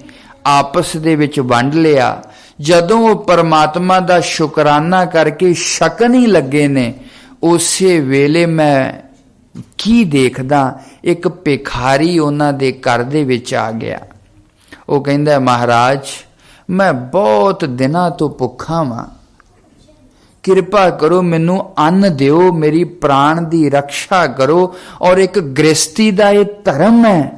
ਆਪਸ ਦੇ ਵਿੱਚ ਵੰਡ ਲਿਆ। ਜਦੋਂ ਉਹ ਪਰਮਾਤਮਾ ਦਾ ਸ਼ੁਕਰਾਨਾ ਕਰਕੇ ਛਕਣ ਹੀ ਲੱਗੇ ਨੇ, ਉਸੇ ਵੇਲੇ ਮੈਂ ਕੀ ਦੇਖਦਾ, ਇੱਕ ਭਿਖਾਰੀ ਉਹਨਾਂ ਦੇ ਘਰ ਦੇ ਵਿੱਚ ਆ ਗਿਆ। ਉਹ ਕਹਿੰਦਾ, ਮਹਾਰਾਜ ਮੈਂ ਬਹੁਤ ਦਿਨਾਂ ਤੋਂ ਭੁੱਖਾ ਵਾਂ, ਕਿਰਪਾ ਕਰੋ ਮੈਨੂੰ ਅੰਨ ਦਿਓ, ਮੇਰੀ ਪ੍ਰਾਣ ਦੀ ਰੱਖਿਆ ਕਰੋ। ਔਰ ਇੱਕ ਗ੍ਰਸਤੀ ਦਾ ਇਹ ਧਰਮ ਹੈ।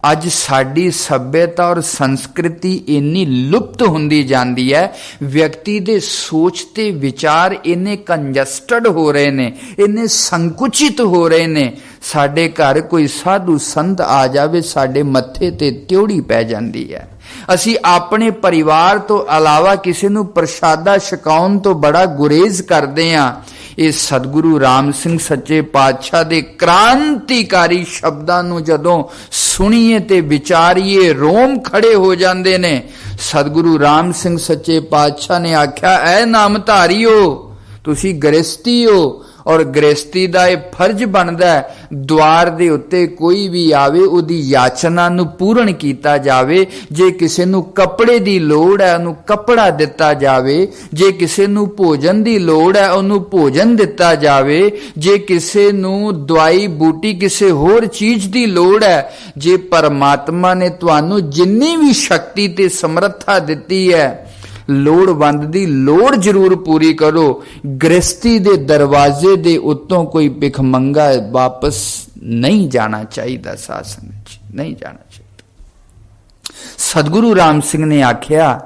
ਅੱਜ ਸਾਡੀ ਸੱਭਿਅਤਾ ਔਰ ਸੰਸਕ੍ਰਿਤੀ ਇੰਨੀ ਲੁਪਤ ਹੁੰਦੀ ਜਾਂਦੀ ਹੈ, ਵਿਅਕਤੀ ਦੇ ਸੋਚ ਤੇ ਵਿਚਾਰ ਇੰਨੇ ਕੰਜਸਟਡ ਹੋ ਰਹੇ ਨੇ, ਇੰਨੇ ਸੰਕੁਚਿਤ ਹੋ ਰਹੇ ਨੇ। ਸਾਡੇ ਘਰ ਕੋਈ ਸਾਧੂ ਸੰਤ ਆ ਜਾਵੇ, ਸਾਡੇ ਮੱਥੇ ਤੇ ਤਿਉੜੀ ਪੈ ਜਾਂਦੀ ਹੈ। ਅਸੀਂ ਆਪਣੇ ਪਰਿਵਾਰ ਤੋਂ ਇਲਾਵਾ ਕਿਸੇ ਨੂੰ ਪ੍ਰਸ਼ਾਦਾ ਛਕਾਉਣ ਤੋਂ ਬੜਾ ਗੁਰੇਜ਼ ਕਰਦੇ ਹਾਂ। ਇਹ ਸਤਿਗੁਰੂ ਰਾਮ ਸਿੰਘ ਸੱਚੇ ਪਾਤਸ਼ਾਹ ਦੇ ਕ੍ਰਾਂਤੀਕਾਰੀ ਸ਼ਬਦਾਂ ਨੂੰ ਜਦੋਂ ਸੁਣੀਏ ਤੇ ਵਿਚਾਰੀਏ, ਰੋਮ ਖੜੇ ਹੋ ਜਾਂਦੇ ਨੇ। ਸਤਿਗੁਰੂ ਰਾਮ ਸਿੰਘ ਸੱਚੇ ਪਾਤਸ਼ਾਹ ਨੇ ਆਖਿਆ, ਐ ਨਾਮਧਾਰੀਓ, ਤੁਸੀਂ ਗ੍ਰਸਤੀ ਹੋ, ਔਰ ਗ੍ਰਸਤੀ ਦਾ ਇਹ ਫਰਜ਼ ਬਣਦਾ ਹੈ, ਦੁਆਰ ਦੇ ਉੱਤੇ ਕੋਈ ਵੀ ਆਵੇ ਉਹਦੀ ਯਾਚਨਾ ਨੂੰ ਪੂਰਨ ਕੀਤਾ ਜਾਵੇ। ਜੇ ਕਿਸੇ ਨੂੰ ਕੱਪੜੇ ਦੀ ਲੋੜ ਹੈ, ਉਹਨੂੰ ਕੱਪੜਾ ਦਿੱਤਾ ਜਾਵੇ। ਜੇ ਕਿਸੇ ਨੂੰ ਭੋਜਨ ਦੀ ਲੋੜ ਹੈ, ਉਹਨੂੰ ਭੋਜਨ ਦਿੱਤਾ ਜਾਵੇ। ਜੇ ਕਿਸੇ ਨੂੰ ਦਵਾਈ ਬੂਟੀ, ਕਿਸੇ ਹੋਰ ਚੀਜ਼ ਦੀ ਲੋੜ ਹੈ, ਜੇ ਪਰਮਾਤਮਾ ਨੇ ਤੁਹਾਨੂੰ ਜਿੰਨੀ ਵੀ ਸ਼ਕਤੀ ਤੇ ਸਮਰੱਥਾ ਦਿੱਤੀ ਹੈ, ਲੋੜਵੰਦ ਦੀ ਲੋੜ ਜ਼ਰੂਰ ਪੂਰੀ ਕਰੋ। ਗ੍ਰਸਤੀ ਦੇ ਦਰਵਾਜ਼ੇ ਦੇ ਉੱਤੋਂ ਕੋਈ ਭਿਖਮੰਗਾ ਵਾਪਸ ਨਹੀਂ ਜਾਣਾ ਚਾਹੀਦਾ। ਸਾਧ ਸੰਗਤ ਜੀ, ਨਹੀਂ ਜਾਣਾ ਚਾਹੀਦਾ। ਸਤਿਗੁਰੂ ਰਾਮ ਸਿੰਘ ਨੇ ਆਖਿਆ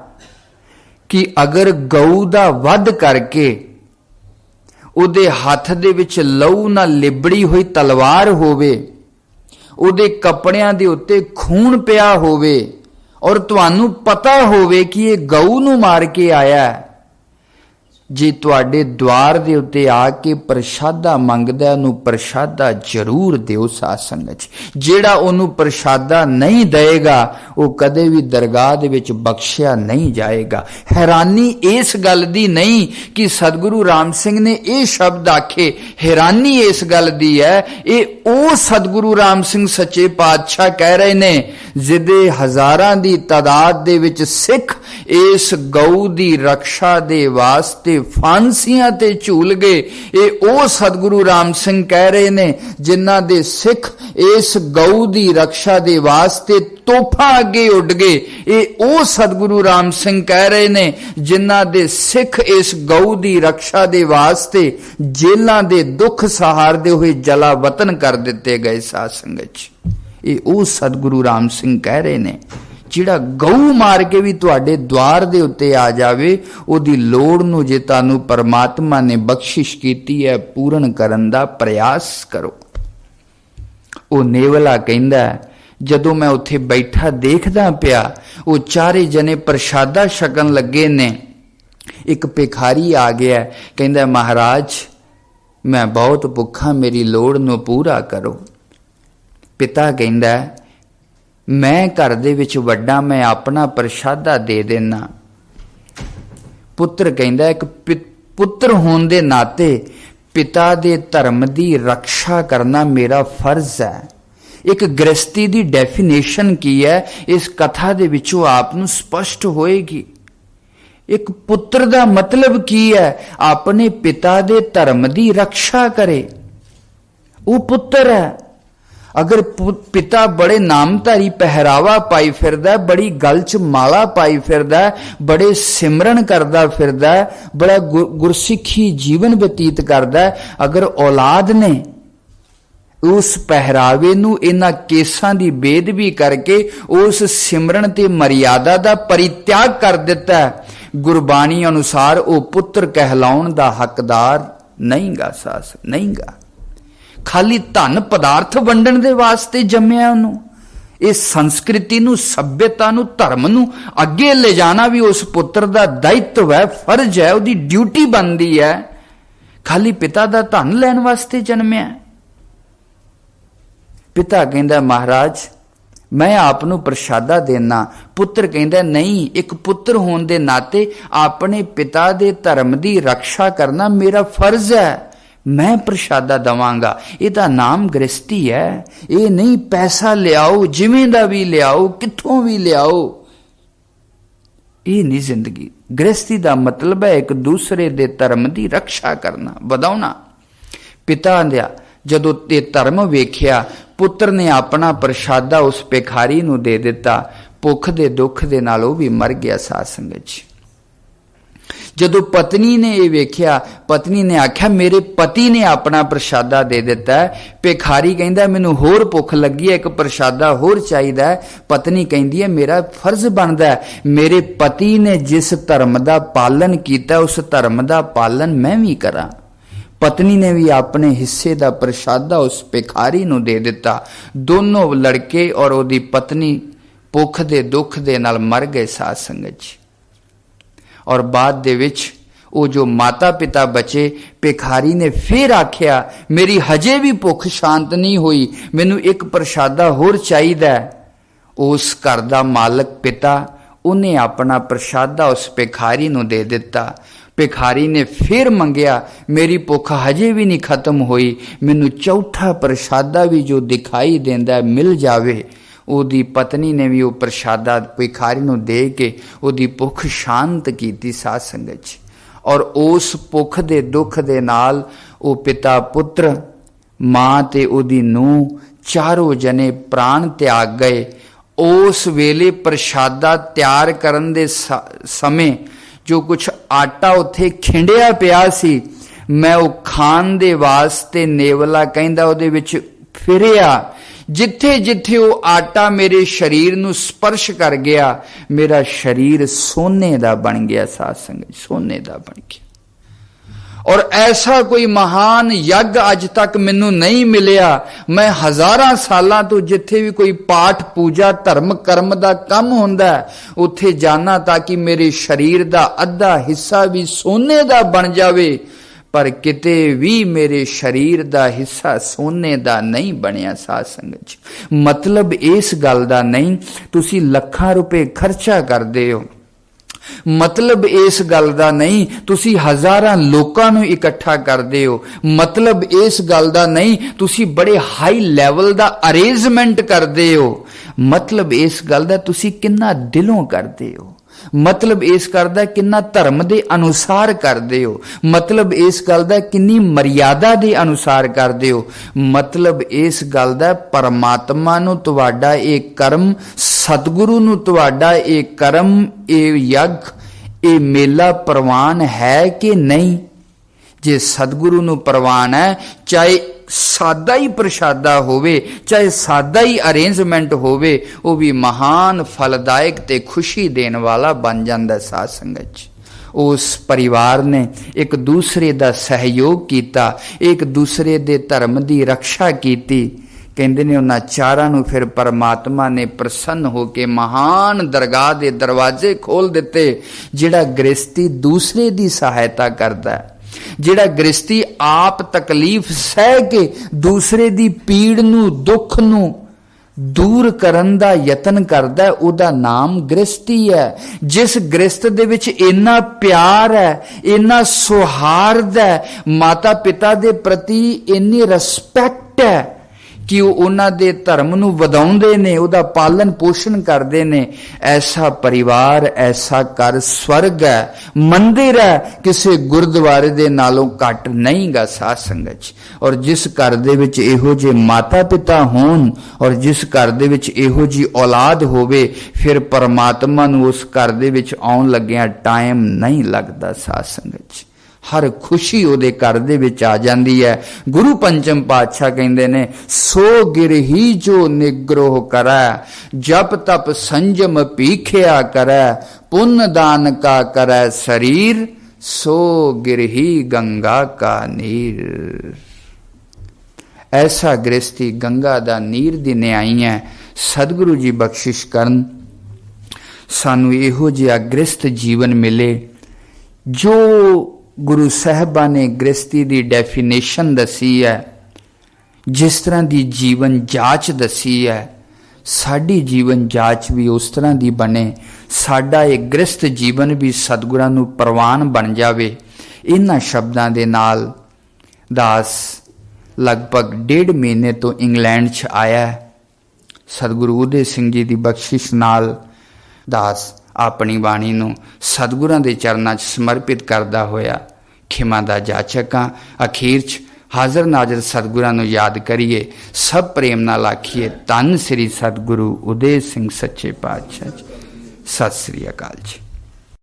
ਕਿ ਅਗਰ ਗਊ ਦਾ ਵਧ ਕਰਕੇ ਉਹਦੇ ਹੱਥ ਦੇ ਵਿੱਚ ਲਹੂ ਨਾਲ ਲਿਬੜੀ ਹੋਈ ਤਲਵਾਰ ਹੋਵੇ, ਉਹਦੇ ਕੱਪੜਿਆਂ ਦੇ ਉੱਤੇ ਖੂਨ ਪਿਆ ਹੋਵੇ, ਔਰ ਤੁਹਾਨੂੰ ਪਤਾ ਹੋਵੇ ਕਿ ਇਹ ਗਊ ਨੂੰ ਮਾਰ ਕੇ ਆਇਆ, ਜੇ ਤੁਹਾਡੇ ਦੁਆਰ ਦੇ ਉੱਤੇ ਆ ਕੇ ਪ੍ਰਸ਼ਾਦਾ ਮੰਗਦਾ, ਉਹਨੂੰ ਪ੍ਰਸ਼ਾਦਾ ਜ਼ਰੂਰ ਦਿਓ। ਸਾਧ ਸੰਗਤ ਜੀ, ਜਿਹੜਾ ਉਹਨੂੰ ਪ੍ਰਸ਼ਾਦਾ ਨਹੀਂ ਦੇਗਾ, ਉਹ ਕਦੇ ਵੀ ਦਰਗਾਹ ਦੇ ਵਿੱਚ ਬਖਸ਼ਿਆ ਨਹੀਂ ਜਾਏਗਾ। ਹੈਰਾਨੀ ਇਸ ਗੱਲ ਦੀ ਨਹੀਂ ਕਿ ਸਤਿਗੁਰੂ ਰਾਮ ਸਿੰਘ ਨੇ ਇਹ ਸ਼ਬਦ ਆਖੇ, ਹੈਰਾਨੀ ਇਸ ਗੱਲ ਦੀ ਹੈ, ਇਹ ਉਹ ਸਤਿਗੁਰੂ ਰਾਮ ਸਿੰਘ ਸੱਚੇ ਪਾਤਸ਼ਾਹ ਕਹਿ ਰਹੇ ਨੇ ਜਿਹਦੇ ਹਜ਼ਾਰਾਂ ਦੀ ਤਾਦਾਦ ਦੇ ਵਿੱਚ ਸਿੱਖ ਇਸ ਗਊ ਦੀ ਰੱਖਿਆ ਦੇ ਵਾਸਤੇ ਫਾਂਸੀਆਂ ਤੇ ਝੂਲ ਗਏ। ਇਹ ਉਹ ਸਤਿਗੁਰੂ ਰਾਮ ਸਿੰਘ ਕਹਿ ਰਹੇ ਨੇ ਜਿਨ੍ਹਾਂ ਦੇ ਸਿੱਖ ਇਸ ਗਊ ਦੀ ਰੱਖਿਆ ਦੇ ਵਾਸਤੇ ਤੋਹਫਾ ਅੱਗੇ ਉੱਡ ਗਏ। ਇਹ ਉਹ ਸਤਿਗੁਰੂ ਰਾਮ ਸਿੰਘ ਕਹਿ ਰਹੇ ਨੇ ਜਿਨ੍ਹਾਂ ਦੇ ਸਿੱਖ ਇਸ ਗਊ ਦੀ ਰੱਖਿਆ ਦੇ ਵਾਸਤੇ ਜੇਲਾਂ ਦੇ ਦੁੱਖ ਸਹਾਰਦੇ ਹੋਏ ਜਲਾ ਵਤਨ ਕਰ ਦਿੱਤੇ ਗਏ। ਸਾਧ ਸੰਗਤ ਜੀ, ਇਹ ਉਹ ਸਤਿਗੁਰੂ ਰਾਮ ਸਿੰਘ ਕਹਿ ਰਹੇ ਨੇ ਜਿਹੜਾ ਗਊ ਮਾਰ ਕੇ ਵੀ ਤੁਹਾਡੇ ਦੁਆਰ ਦੇ ਉੱਤੇ ਆ ਜਾਵੇ, ਉਹਦੀ ਲੋੜ ਨੂੰ ਜੇ ਤੁਹਾਨੂੰ ਪਰਮਾਤਮਾ ਨੇ ਬਖਸ਼ਿਸ਼ ਕੀਤੀ ਹੈ, ਪੂਰਨ ਕਰਨ ਦਾ ਪ੍ਰਯਾਸ ਕਰੋ। ਉਹ ਨੇਵਲਾ ਕਹਿੰਦਾ, ਜਦੋਂ ਮੈਂ ਉੱਥੇ ਬੈਠਾ ਦੇਖਦਾ ਪਿਆ, ਉਹ 4 ਜਣੇ ਪ੍ਰਸ਼ਾਦਾ ਛਕਣ ਲੱਗੇ ਨੇ, ਇੱਕ ਭਿਖਾਰੀ ਆ ਗਿਆ, ਕਹਿੰਦਾ ਮਹਾਰਾਜ ਮੈਂ ਬਹੁਤ ਭੁੱਖਾ, ਮੇਰੀ ਲੋੜ ਨੂੰ ਪੂਰਾ ਕਰੋ। ਪਿਤਾ ਕਹਿੰਦਾ ਮੈਂ ਘਰ ਦੇ ਵਿੱਚ ਵੱਡਾ, ਮੈਂ ਆਪਣਾ ਪ੍ਰਸ਼ਾਦਾ ਦੇ ਦੇਣਾ। ਪੁੱਤਰ ਕਹਿੰਦਾ ਇੱਕ ਪੁੱਤਰ ਹੋਣ ਦੇ ਨਾਤੇ ਪਿਤਾ ਦੇ ਧਰਮ ਦੀ ਰੱਖਿਆ ਕਰਨਾ ਮੇਰਾ ਫਰਜ਼ ਹੈ। ਇੱਕ ਗ੍ਰਸਤੀ ਦੀ ਡੈਫੀਨੇਸ਼ਨ ਕੀ ਹੈ, ਇਸ ਕਥਾ ਦੇ ਵਿੱਚੋਂ ਆਪ ਨੂੰ ਸਪਸ਼ਟ ਹੋਏਗੀ। ਇੱਕ ਪੁੱਤਰ ਦਾ ਮਤਲਬ ਕੀ ਹੈ, ਆਪਣੇ ਪਿਤਾ ਦੇ ਧਰਮ ਦੀ ਰੱਖਿਆ ਕਰੇ, ਉਹ ਪੁੱਤਰ ਹੈ। ਅਗਰ ਪਿਤਾ ਬੜੇ ਨਾਮਧਾਰੀ ਪਹਿਰਾਵਾ ਪਾਈ ਫਿਰਦਾ, ਬੜੀ ਗਲ 'ਚ ਮਾਲਾ ਪਾਈ ਫਿਰਦਾ, ਬੜੇ ਸਿਮਰਨ ਕਰਦਾ ਫਿਰਦਾ, ਬੜਾ ਗੁਰਸਿੱਖੀ ਜੀਵਨ ਬਤੀਤ ਕਰਦਾ, ਅਗਰ ਔਲਾਦ ਨੇ ਉਸ ਪਹਿਰਾਵੇ ਨੂੰ ਇਹਨਾਂ ਕੇਸਾਂ ਦੀ ਬੇਅਦਬੀ ਕਰਕੇ ਉਸ ਸਿਮਰਨ ਤੇ ਮਰਿਆਦਾ ਦਾ ਪਰਿਤਿਆਗ ਕਰ ਦਿੱਤਾ, ਗੁਰਬਾਣੀ ਅਨੁਸਾਰ ਉਹ ਪੁੱਤਰ ਕਹਿਲਾਉਣ ਦਾ ਹੱਕਦਾਰ ਨਹੀਂਗਾ। ਸਾਸ ਨਹੀਂਗਾ। ਖਾਲੀ ਧਨ ਪਦਾਰਥ ਵੰਡਣ ਦੇ ਵਾਸਤੇ ਜੰਮਿਆ ਉਹਨੂੰ। ਇਹ ਸੰਸਕ੍ਰਿਤੀ ਨੂੰ, ਸੱਭਿਅਤਾ ਨੂੰ, ਧਰਮ ਨੂੰ ਅੱਗੇ ਲੈ ਜਾਣਾ ਵੀ ਉਸ ਪੁੱਤਰ ਦਾ ਦਾਇਤਵ ਹੈ, ਫਰਜ਼ ਹੈ, ਉਹਦੀ ਡਿਊਟੀ ਬਣਦੀ ਹੈ। ਖਾਲੀ ਪਿਤਾ ਦਾ ਧਨ ਲੈਣ ਵਾਸਤੇ ਜਨਮਿਆ। ਪਿਤਾ ਕਹਿੰਦਾ ਮਹਾਰਾਜ मैं आप नूं प्रशादा देना। पुत्र कहंदा नहीं, एक पुत्र होने दे नाते अपने पिता दे धर्म दी रक्षा करना मेरा फर्ज है। मैं प्रशादा दवांगा। इहदा नाम गृहस्थी है। ये नहीं पैसा लियाओ, जिवें दा भी लियाओ, कित्थों भी लियाओ, ये नहीं जिंदगी। गृहस्थी दा मतलब है एक दूसरे दे धर्म दी रक्षा करना, वधाउणा। पिता दा जदों ते धर्म वेख्या, पुत्र ने अपना प्रशादा उस भिखारी नूं दे दिता। भुख दे दुख दे नाल ओह भी मर गया। साध संगत जी, जदों पत्नी ने ये वेख्या, पत्नी ने आख्या मेरे पति ने अपना प्रशादा दे दिता है। भिखारी कहंदा मैनू होर भुख लगी है, एक प्रशादा होर चाहिदा है। पत्नी कहंदी है मेरा फर्ज बनदा है, मेरे पति ने जिस धर्म दा पालन कीता उस धर्म दा पालन मैं भी करां। पत्नी ने भी अपने हिस्से दा प्रशादा उस भिखारी नूं दे दिता। दोनों लड़के और ओदी पत्नी भुख दे दुख दे नाल मर गए। साध संगत जी, और बाद दे विच वो जो माता पिता बचे, भिखारी ने फिर आख्या मेरी हजे भी भुख शांत नहीं हुई, मैनू एक प्रशादा होर चाहिदा। उस घर दा मालक पिता उन्हें अपना प्रशादा उस भिखारी नूं दे दिता। भिखारी ने फिर मंगया मेरी भुख हजे भी नहीं खत्म हुई, मैनू चौथा प्रशादा भी जो दिखाई देंदा मिल जावे। ओदी पत्नी ने भी वो प्रशादा भिखारी नूं दे के ओदी भुख शांत कीती। साध संगत जी, और उस भुख दे दुख दे नाल वो पिता पुत्र मां ते ओदी नूं चारों जने प्राण त्याग गए। उस वेले प्रशादा तैयार करन दे समय जो कुछ आटा उत्थे खिंडिया पिया सी, मैं वो खान दे वास्ते नेवला कहंदा ओदे विच फिरिया। जिथे जिथे वो आटा मेरे शरीर नूं स्पर्श कर गया, मेरा शरीर सोने दा बन गया। साध संगत, सोने दा बन गया। और ऐसा कोई महान यज्ञ अज तक मैनू नहीं मिलिया। मैं हजारां सालां तो जिथे भी कोई पाठ पूजा धर्म कर्म दा काम हुंदा उत्थे जाना ताकि मेरे शरीर दा अद्धा हिस्सा भी सोने दा बन जावे, पर किते भी मेरे शरीर दा हिस्सा सोने दा नहीं बनिया। साध संगत जी, मतलब इस गल दा नहीं तुसी लखां रुपए खर्चा करदे हो, मतलब इस गल दा नहीं तुसी हजारां लोकां नूं इकट्ठा करदे हो, मतलब इस गल दा नहीं तुसी बड़े हाई लैवल दा अरेंजमेंट करदे हो, मतलब इस गल दा तुसी किन्ना दिलों करदे हो, मतलब इस करदा किन्ना धर्म दे अनुसार करदे हो, मतलब इस गल दा किन्नी मर्यादा दे अनुसार करदे हो, मतलब इस गल दा परमात्मा नूं तुहाडा एक कर्म, सतगुरु नूं तुहाडा एक कर्म, ए यज्ञ, ए मेला प्रवान है कि नहीं। जे सतगुरु नूं प्रवान है, चाहे सादा ही प्रशादा होवे, चाहे सादा ही अरेंजमेंट होवे, वो भी महान फलदायक ते खुशी देने वाला बन जाता। साध संगत जी, उस परिवार ने एक दूसरे दा सहयोग किया, एक दूसरे दे धर्म दी रक्षा की। कहंदे ने उन्हां चारां नूं फिर परमात्मा ने प्रसन्न होके महान दरगाह दे दरवाजे खोल दिते। जिहड़ा गृहस्थी दूसरे दी सहायता करदा है, जिहड़ा गृहस्थी आप तकलीफ सह के दूसरे दी पीड़ नूं दुख नूं दूर करन दा यतन करदा है, उहदा नाम गृहस्थी है। जिस गृहस्थ दे विच इन्ना प्यार है, इन्ना सौहार्द है, माता पिता दे प्रति इन्नी रिस्पैक्ट है कि उन्हां दे धर्म नूं वधाउंदे ने, उहदा पालन पोषण करदे ने, ऐसा परिवार, ऐसा घर स्वर्ग है, मंदिर है, किसी गुरुद्वारे दे नालों घट नहीं गा। साध संगत। और जिस घर दे विच इहो जे माता पिता होन और जिस घर दे विच इहो जी औलाद होवे, फिर परमात्मा नूं उस घर दे विच आउण लग्गियां टाइम नहीं लगदा। साध संगत, हर खुशी उहदे घर दे विच आ जांदी है। गुरु पंचम पातशाह कहंदे ने, सो गिरही जो निग्रोह करै, जप तप संजम पीखिया करै, पुण्य दान का करै शरीर, सो गिरही गंगा का नीर। ऐसा गृहस्थी गंगा दा नीर दी न्याई है। सतगुरु जी बख्शिश करन, सानू इहो जिहा गृहस्थ जीवन मिले जो गुरु साहबा ने गृहस्थी की डेफिनेशन दसी है, जिस तरह की जीवन जाच दसी है, ਸਾਡੀ ਜੀਵਨ ਜਾਚ ਵੀ ਉਸ ਤਰ੍ਹਾਂ ਦੀ ਬਣੇ, ਸਾਡਾ ਇਹ ਗ੍ਰਸਥ ਜੀਵਨ ਵੀ ਸਤਿਗੁਰਾਂ ਨੂੰ ਪ੍ਰਵਾਨ ਬਣ ਜਾਵੇ। ਇਹਨਾਂ ਸ਼ਬਦਾਂ ਦੇ ਨਾਲ ਦਾਸ ਲਗਭਗ 1.5 ਮਹੀਨੇ ਤੋਂ ਇੰਗਲੈਂਡ 'ਚ ਆਇਆ। ਸਤਿਗੁਰੂ ਉਦੇ ਸਿੰਘ ਜੀ ਦੀ ਬਖਸ਼ਿਸ਼ ਨਾਲ ਦਾਸ ਆਪਣੀ ਬਾਣੀ ਨੂੰ ਸਤਿਗੁਰਾਂ ਦੇ ਚਰਨਾਂ 'ਚ ਸਮਰਪਿਤ ਕਰਦਾ ਹੋਇਆ ਖਿਮਾ ਦਾ ਜਾਚਕ ਹਾਂ। ਅਖੀਰ 'ਚ ਹਾਜ਼ਰ ਨਾਜ਼ਰ ਸਤਿਗੁਰਾਂ ਨੂੰ ਯਾਦ ਕਰੀਏ, ਸਭ ਪ੍ਰੇਮ ਨਾਲ ਆਖੀਏ, ਧੰਨ ਸ੍ਰੀ ਸਤਿਗੁਰੂ ਉਦੇ ਸਿੰਘ ਸੱਚੇ ਪਾਤਸ਼ਾਹ ਜੀ। ਸਤਿ ਸ੍ਰੀ ਅਕਾਲ ਜੀ।